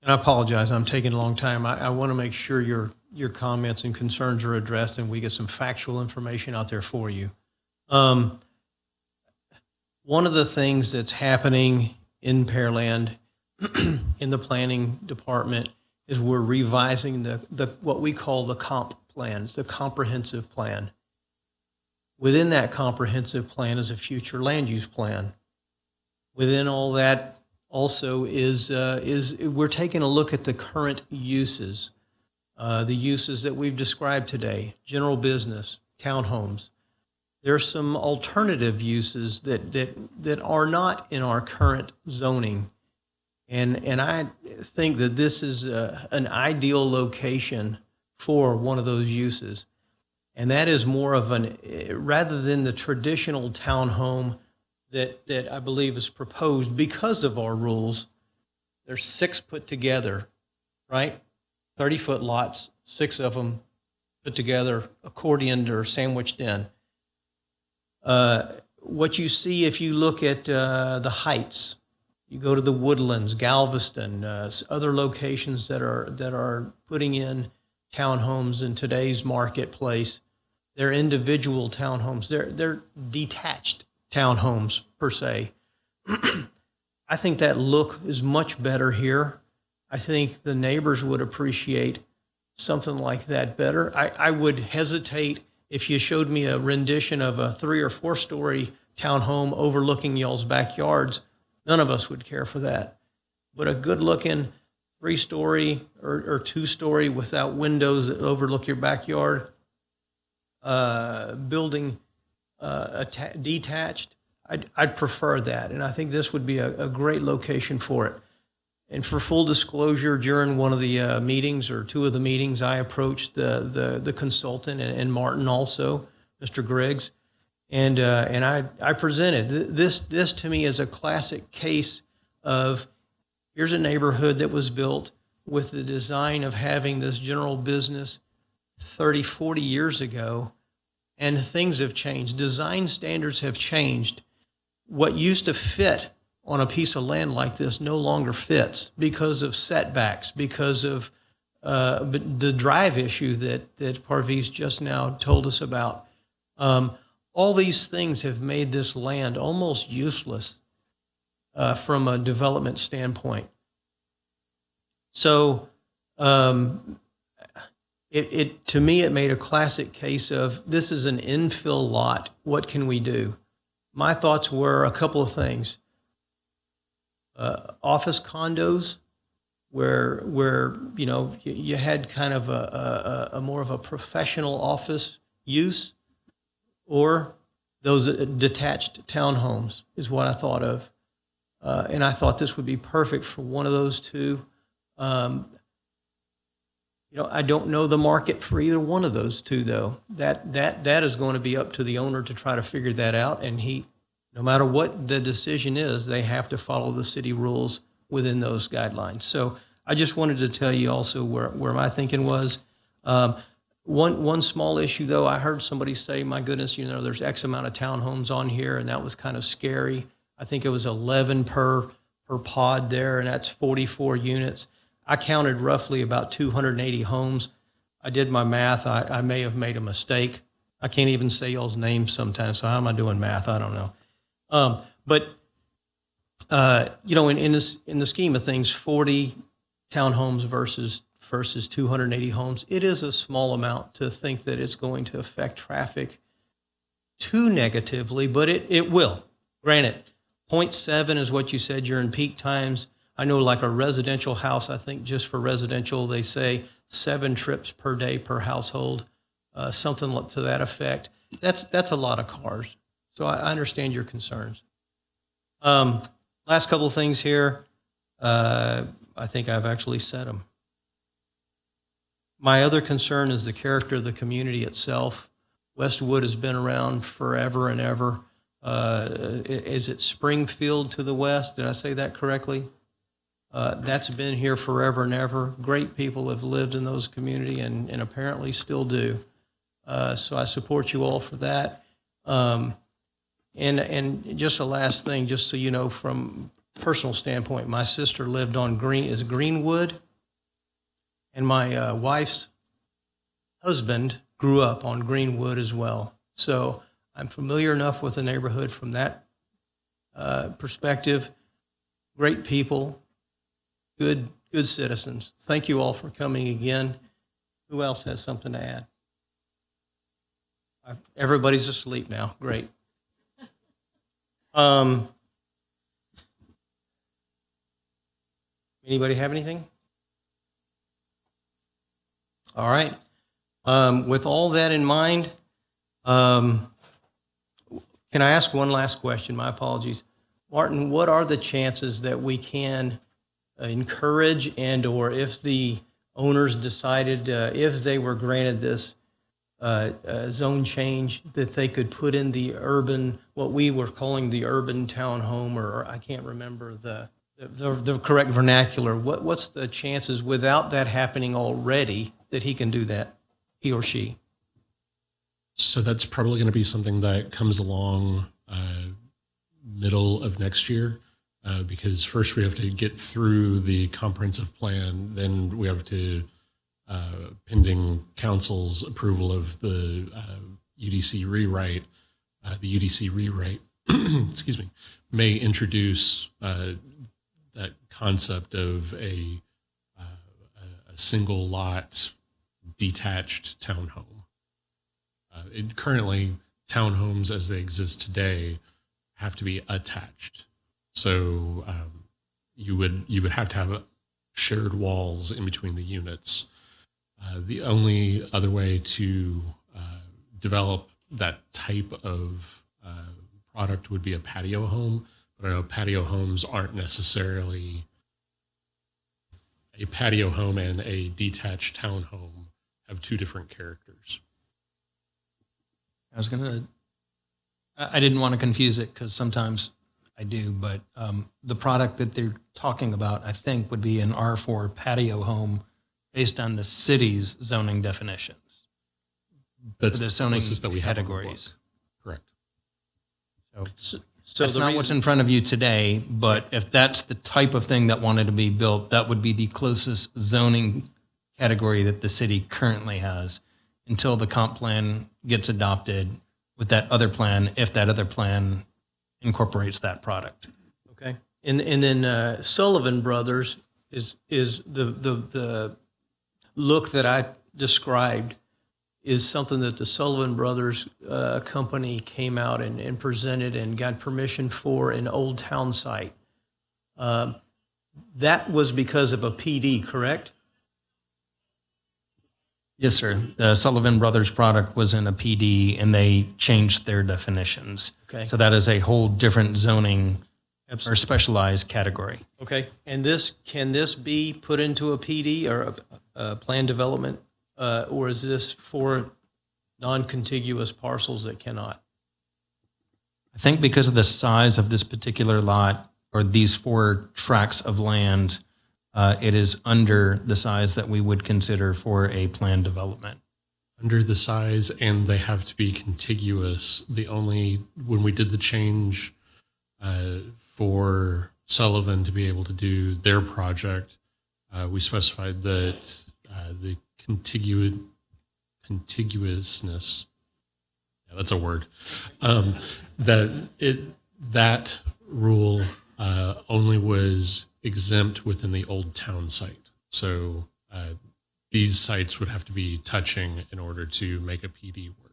I apologize, I'm taking a long time. I want to make sure your comments and concerns are addressed and we get some factual information out there for you. One of the things that's happening in Pearland in the planning department is we're revising the what we call the comp plans, the comprehensive plan. Within that comprehensive plan is a future land use plan. Within all that also is we're taking a look at the current uses, the uses that we've described today, general business, townhomes. There's some alternative uses that are not in our current zoning. And I think that this is an ideal location for one of those uses. And that is more of rather than the traditional townhome that I believe is proposed because of our rules. There's 6 put together, right? 30-foot lots, 6 of them put together, accordioned or sandwiched in. What you see if you look at the Heights, you go to the Woodlands, Galveston, other locations that are putting in townhomes in today's marketplace, they're individual townhomes. They're detached townhomes per se. I think that look is much better here. I think the neighbors would appreciate something like that better. I would hesitate if you showed me a rendition of a 3 or 4 story townhome overlooking y'all's backyards. None of us would care for that. But a good looking 3-story or 2-story without windows that overlook your backyard, building detached, I'd prefer that. And I think this would be a great location for it. And for full disclosure, during one of the meetings or 2 of the meetings, I approached the consultant and Martin also, Mr. Griggs, and I presented this to me as a classic case of here's a neighborhood that was built with the design of having this general business 30, 40 years ago, and things have changed. Design standards have changed. What used to fit on a piece of land like this no longer fits because of setbacks, because of the drive issue that Parviz just now told us about. All these things have made this land almost useless from a development standpoint. So to me, it made a classic case of this is an infill lot. What can we do? My thoughts were a couple of things. Office condos where you know you had kind of a more of a professional office use, or those detached townhomes is what I thought of. And I thought this would be perfect for one of those 2. You know, I don't know the market for either one of those 2, though. That is going to be up to the owner to try to figure that out. And no matter what the decision is, they have to follow the city rules within those guidelines. So I just wanted to tell you also where my thinking was. One small issue, though, I heard somebody say, my goodness, you know, there's X amount of townhomes on here, and that was kind of scary. I think it was 11 per pod there, and that's 44 units. I counted roughly about 280 homes. I did my math. I may have made a mistake. I can't even say y'all's names sometimes, so how am I doing math? I don't know. But you know, in the scheme of things, 40 townhomes versus 280 homes, it is a small amount to think that it's going to affect traffic too negatively, but it will. Granted, 0.7 is what you said during peak times. I know like a residential house, I think just for residential, they say 7 trips per day per household, something to that effect. That's a lot of cars. So I understand your concerns. Last couple of things here. I think I've actually said them. My other concern is the character of the community itself. Westwood has been around forever and ever. Is it Springfield to the west? Did I say that correctly? That's been here forever and ever. Great people have lived in those community and apparently still do. So I support you all for that. And just a last thing, just so you know, from personal standpoint, my sister lived on Greenwood, and my wife's husband grew up on Greenwood as well. So I'm familiar enough with the neighborhood from that perspective. Great people, good citizens. Thank you all for coming again. Who else has something to add? Everybody's asleep now. Great. Anybody have anything? All right. With all that in mind, can I ask one last question? My apologies. Martin, what are the chances that we can encourage or if the owners decided, if they were granted this zone change, that they could put in the urban, what we were calling the urban townhome, or I can't remember the correct vernacular. What's the chances without that happening already that he can do that, he or she? So that's probably going to be something that comes along middle of next year, because first we have to get through the comprehensive plan, then we have to, pending council's approval of the UDC rewrite, the UDC rewrite, excuse me, may introduce that concept of a single lot detached townhome. Currently, townhomes as they exist today have to be attached. So you would have to have shared walls in between the units. The only other way to develop that type of product would be a patio home, but I know patio homes aren't necessarily a patio home, and a detached townhome have two different characters. I didn't want to confuse it because sometimes I do, but the product that they're talking about, I think, would be an R4 patio home based on the city's zoning definitions. That's the zoning closest that we have on the book. categories. Correct. So that's not what's in front of you today, but if that's the type of thing that wanted to be built, that would be the closest zoning category that the city currently has until the comp plan gets adopted with that other plan, if that other plan incorporates that product. Okay. And then Sullivan Brothers is the look that I described is something that the Sullivan Brothers company came out and presented and got permission for an Old Town site. That was because of a PD, correct? Yes, sir. The Sullivan Brothers product was in a PD and they changed their definitions. Okay. So that is a whole different zoning or specialized category. Okay. And can this be put into a PD or a plan development, or is this for non-contiguous parcels that cannot? I think because of the size of this particular lot or these 4 tracts of land, it is under the size that we would consider for a planned development. Under the size, and they have to be contiguous. When we did the change for Sullivan to be able to do their project, we specified that the contiguousness, yeah, that's a word, that rule only was exempt within the Old Town site. So these sites would have to be touching in order to make a PD work.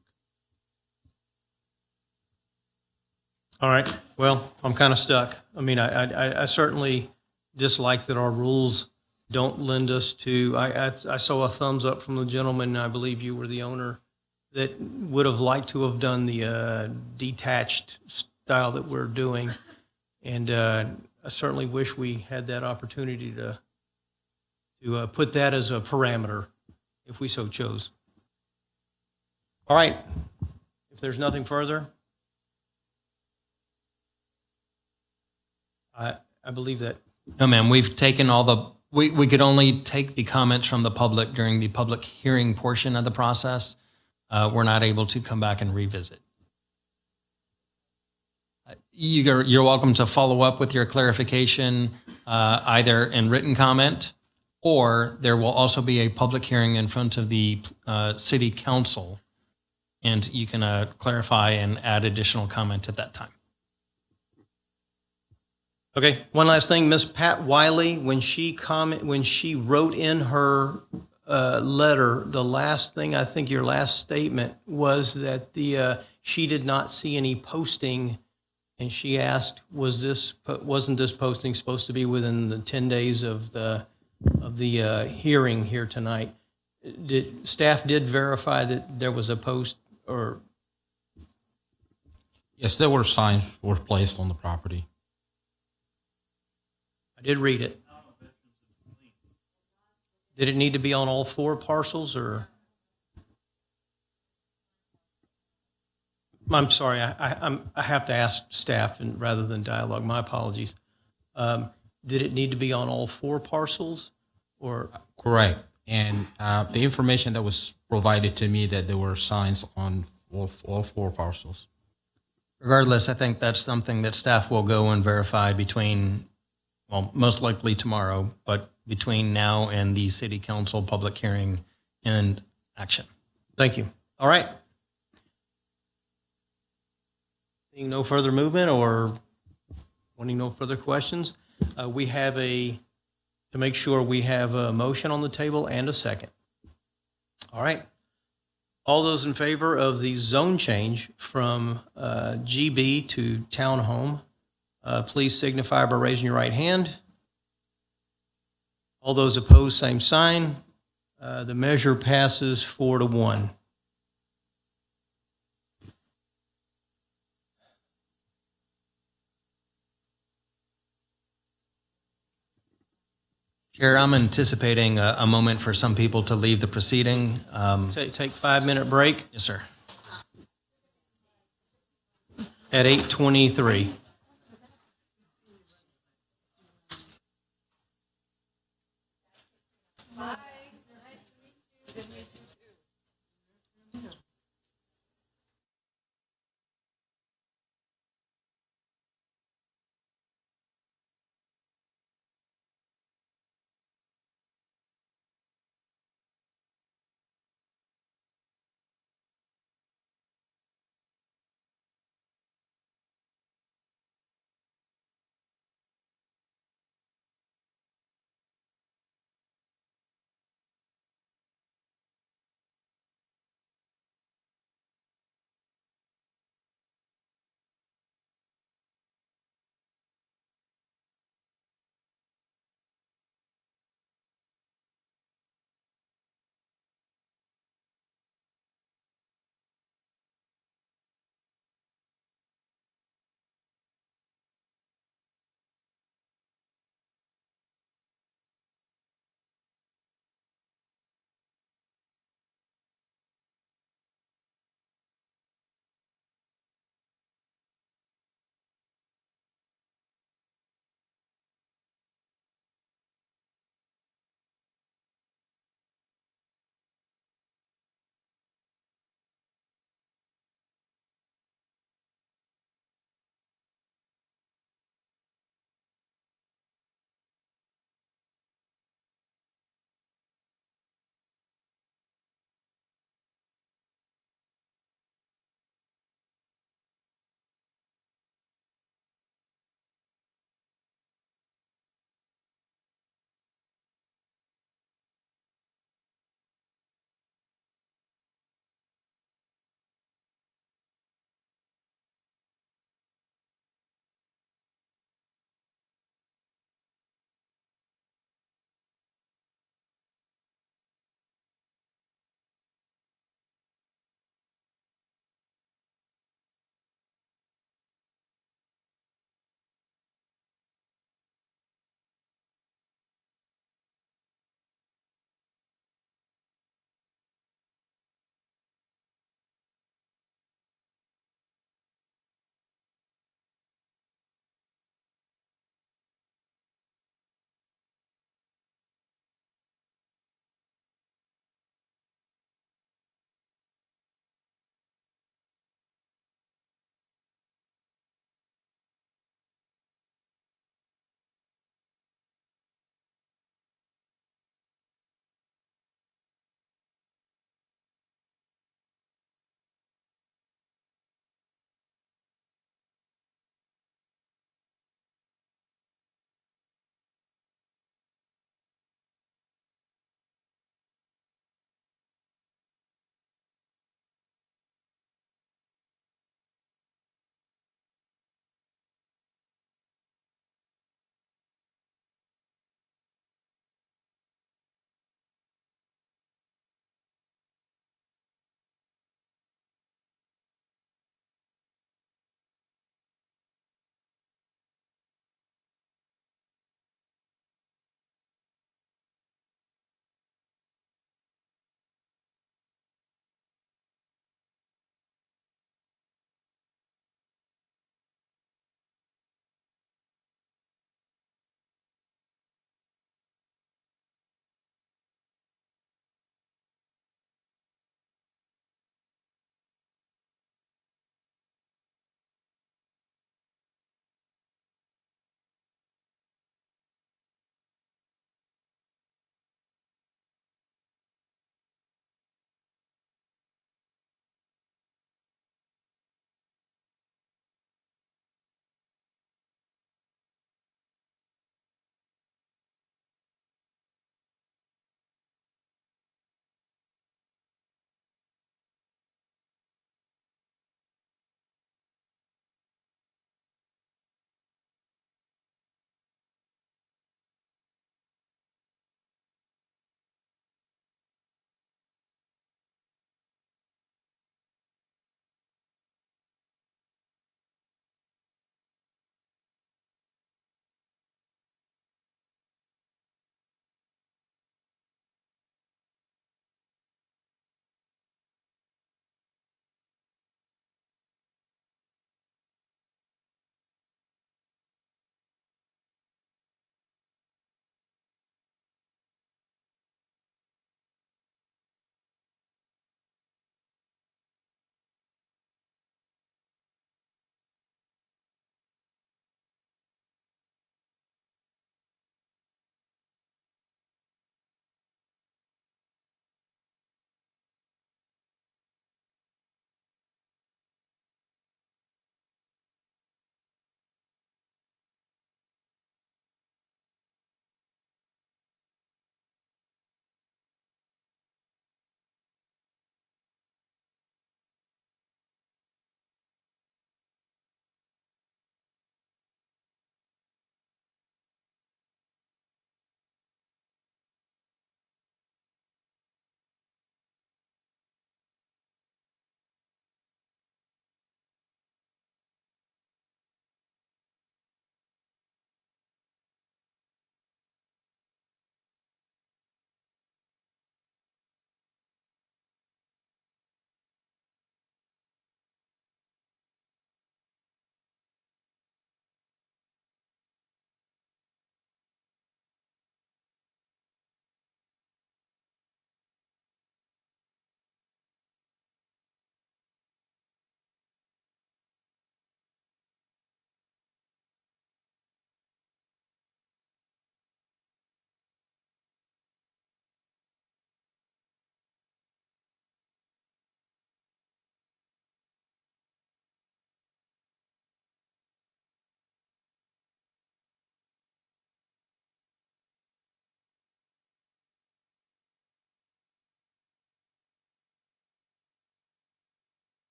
All right. Well, I'm kind of stuck. I mean, I certainly dislike that our rules don't lend us to, I saw a thumbs up from the gentleman, I believe you were the owner, that would have liked to have done the detached style that we're doing. And I certainly wish we had that opportunity to put that as a parameter if we so chose. All right. If there's nothing further, I believe that. No, ma'am, we've taken all the, we could only take the comments from the public during the public hearing portion of the process. We're not able to come back and revisit. You're welcome to follow up with your clarification either in written comment, or there will also be a public hearing in front of the city council, and you can clarify and add additional comment at that time. Okay, one last thing, Miss Pat Wiley, when she wrote in her letter, the last thing, I think your last statement was that she did not see any posting, and she asked, wasn't this posting supposed to be within the 10 days of the hearing here tonight? Staff did verify that there was a post, or? Yes, there were signs were placed on the property. I did read it. Did it need to be on all 4 parcels, or? I'm sorry, I have to ask staff rather than dialogue. My apologies. Did it need to be on all 4 parcels, or? Correct. And the information that was provided to me that there were signs on all 4 parcels. Regardless, I think that's something that staff will go and verify between, well, most likely tomorrow, but between now and the city council public hearing and action. Thank you. All right. Seeing no further movement or wanting no further questions, we have to make sure we have a motion on the table and a second. All right. All those in favor of the zone change from GB to Townhome, please signify by raising your right hand. All those opposed, same sign. The measure passes 4-1. Chair, I'm anticipating a moment for some people to leave the proceeding. Take 5-minute break. Yes, sir. At 8:23.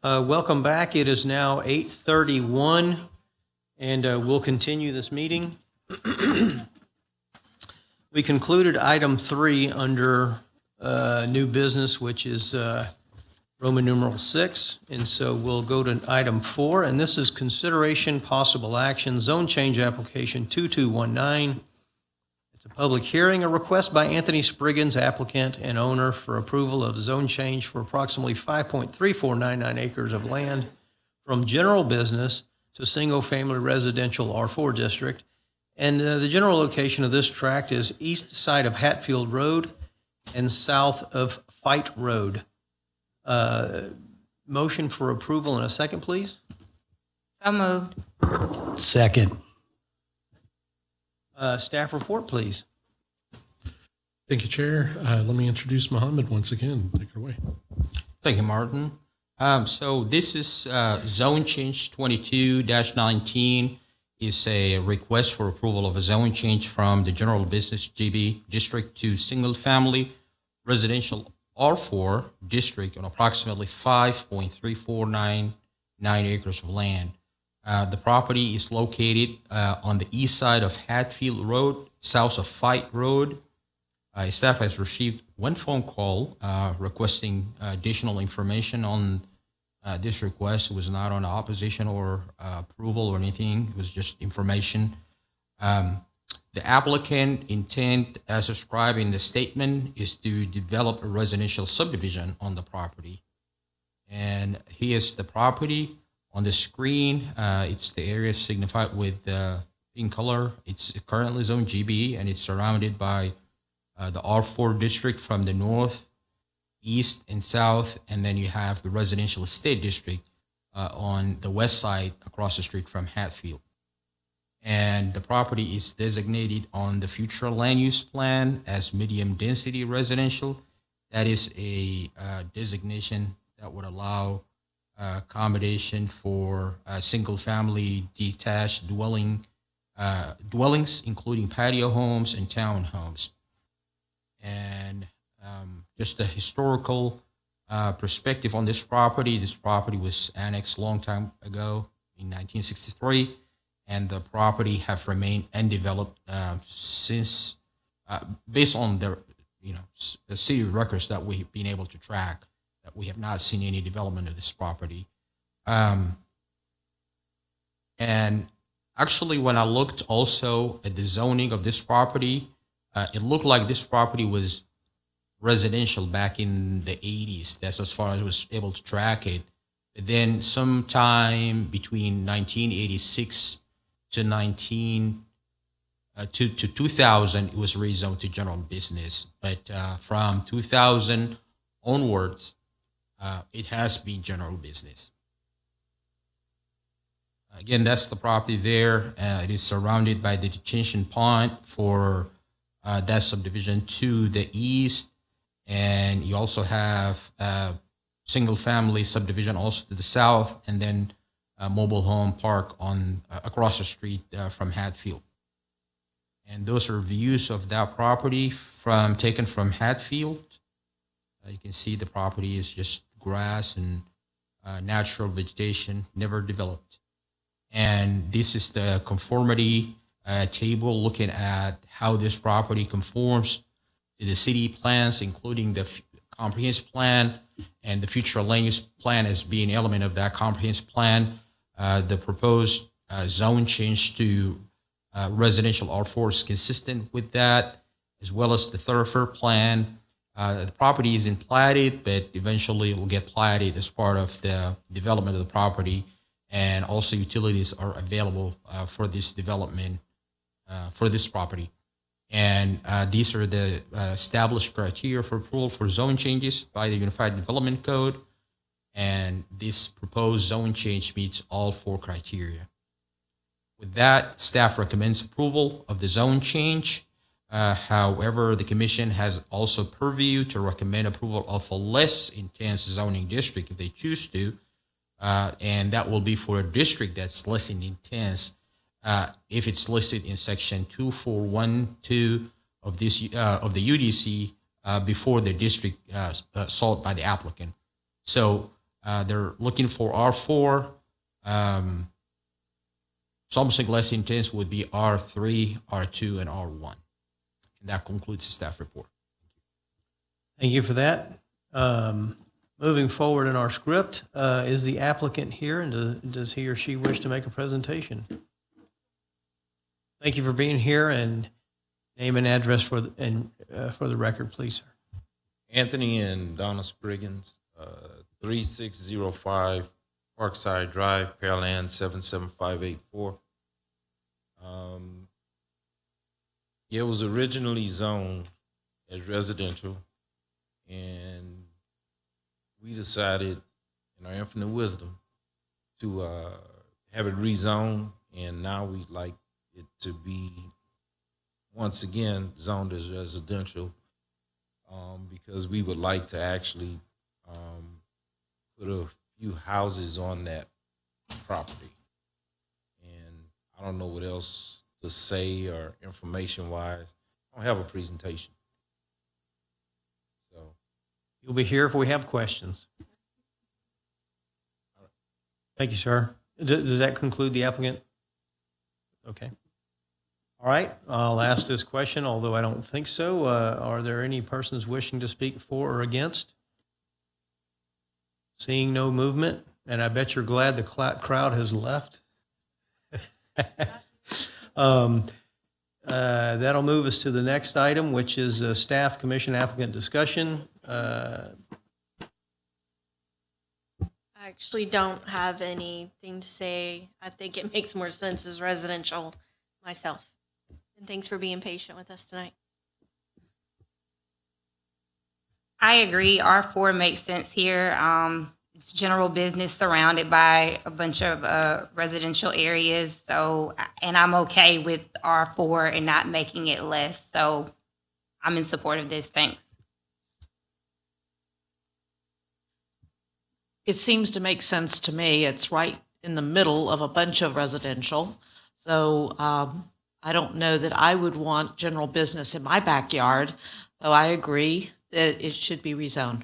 Welcome back. It is now 8:31, and we'll continue this meeting. We concluded item 3 under new business, which is Roman numeral 6, and so we'll go to item 4, and this is consideration possible action, zone change application 2219. It's a public hearing, a request by Anthony Spriggans, applicant and owner, for approval of zone change for approximately 5.3499 acres of land from general business to single-family residential R4 district. And the general location of this tract is east side of Hatfield Road and south of Fight Road. Motion for approval in a second, please. So moved. Second. Staff report, please. Thank you, Chair. Let me introduce Mohammed once again. Take it away. Thank you, Martin. So this is zone change 22-19 is a request for approval of a zone change from the general business GB district to single family residential R4 district on approximately 5.3499 acres of land. The property is located on the east side of Hatfield Road, south of Fight Road. Staff has received one phone call requesting additional information on this request. It was not on opposition or approval or anything. It was just information. The applicant intent, as described in the statement, is to develop a residential subdivision on the property. And here's the property on the screen. It's the area signified with pink color. It's currently zone GB, and it's surrounded by the R4 district from the north, east, and south. And then you have the residential estate district on the west side across the street from Hatfield. And the property is designated on the future land use plan as medium density residential. That is a designation that would allow accommodation for single family detached dwellings, including patio homes and townhomes. And just a historical perspective on this property was annexed a long time ago in 1963. And the property have remained undeveloped since, based on the city records that we've been able to track, that we have not seen any development of this property. And actually, when I looked also at the zoning of this property, it looked like this property was residential back in the 80s. That's as far as I was able to track it. But then sometime between 1986 to 2000, it was rezoned to general business. But from 2000 onwards, it has been general business. Again, that's the property there. It is surrounded by the detention pond for that subdivision to the east. And you also have single family subdivision also to the south, and then a mobile home park on across the street from Hatfield. And those are views of that property taken from Hatfield. You can see the property is just grass and natural vegetation, never developed. And this is the conformity table looking at how this property conforms to the city plans, including the comprehensive plan and the future land use plan as being an element of that comprehensive plan. The proposed zone change to residential R4 is consistent with that, as well as the thoroughfare plan. The property isn't platted, but eventually it will get platted as part of the development of the property. And also utilities are available for this development, for this property. And these are the established criteria for approval for zone changes by the Unified Development Code. And this proposed zone change meets all 4 criteria. With that, staff recommends approval of the zone change. However, the commission has also purview to recommend approval of a less intense zoning district if they choose to. And that will be for a district that's less intense if it's listed in section 2412 of this of the UDC before the district sought by the applicant. So They're looking for R4. Something less intense would be R3, R2, and R1. And that concludes the staff report. Thank you for that. Moving forward in our script, is the applicant here, and does he or she wish to make a presentation? Thank you for being here, and name and address for the record, please, sir. Anthony and Donna Spriggans, 3605 Parkside Drive, Pearland 77584. It was originally zoned as residential, and we decided, in our infinite wisdom, to have it rezoned, and now we'd like it to be once again zoned as residential, because we would like to actually put a few houses on that property. And I don't know what else to say or information-wise. I don't have a presentation. So You'll be here if we have questions. Thank you, sir. Does that conclude the applicant? Okay. All right, I'll ask this question, although I don't think so. Are there any persons wishing to speak for or against? Seeing no movement, and I bet you're glad the crowd has left. That'll move us to the next item, which is staff commission applicant discussion. I actually don't have anything to say. I think it makes more sense as residential myself. And thanks for being patient with us tonight. I agree. R4 makes sense here. It's general business surrounded by a bunch of residential areas. So, and I'm okay with R4 and not making it less. So I'm in support of this. Thanks. It seems to make sense to me. It's right in the middle of a bunch of residential. So I don't know that I would want general business in my backyard, though I agree that it should be rezoned.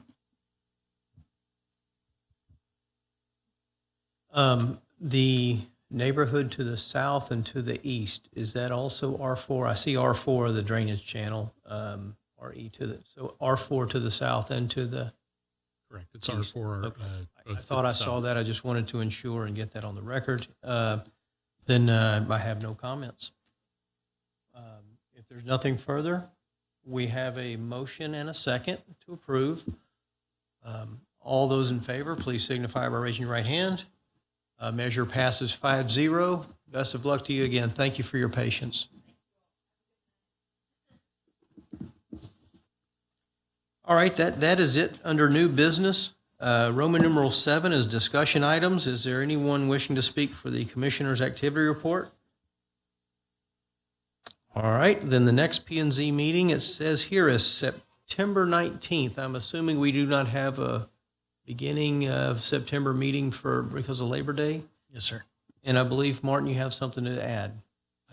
The neighborhood to the south and to the east, is that also R4? I see R4, the drainage channel, RE to the, so R4 to the south and to the Correct. It's R4. Okay. I thought I saw that. I just wanted to ensure and get that on the record. Then I have no comments. If there's nothing further, we have a motion and a second to approve. All those in favor, please signify by raising your right hand. Measure passes 5-0. Best of luck to you again. Thank you for your patience. All right, that is it under new business. Roman numeral 7 is discussion items. Is there anyone wishing to speak for the Commissioner's activity report? All right, then the next P&Z meeting, it says here, is September 19th. I'm assuming we do not have a beginning of September meeting because of Labor Day? Yes, sir. And I believe, Martin, you have something to add.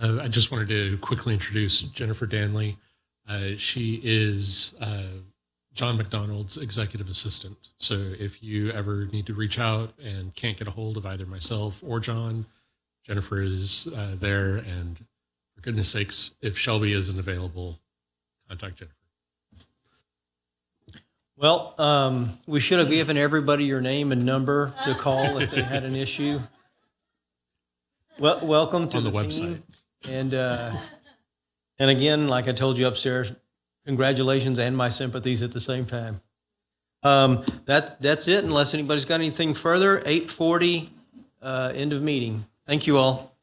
I just wanted to quickly introduce Jennifer Danley. She is John McDonald's executive assistant. So if you ever need to reach out and can't get a hold of either myself or John, Jennifer is there. And for goodness sakes, if Shelby isn't available, contact Jennifer. Well, we should have given everybody your name and number to call if they had an issue. Well, welcome to on the team. website. And again, like I told you upstairs, congratulations and my sympathies at the same time. That's it, unless anybody's got anything further. 8:40, end of meeting. Thank you all.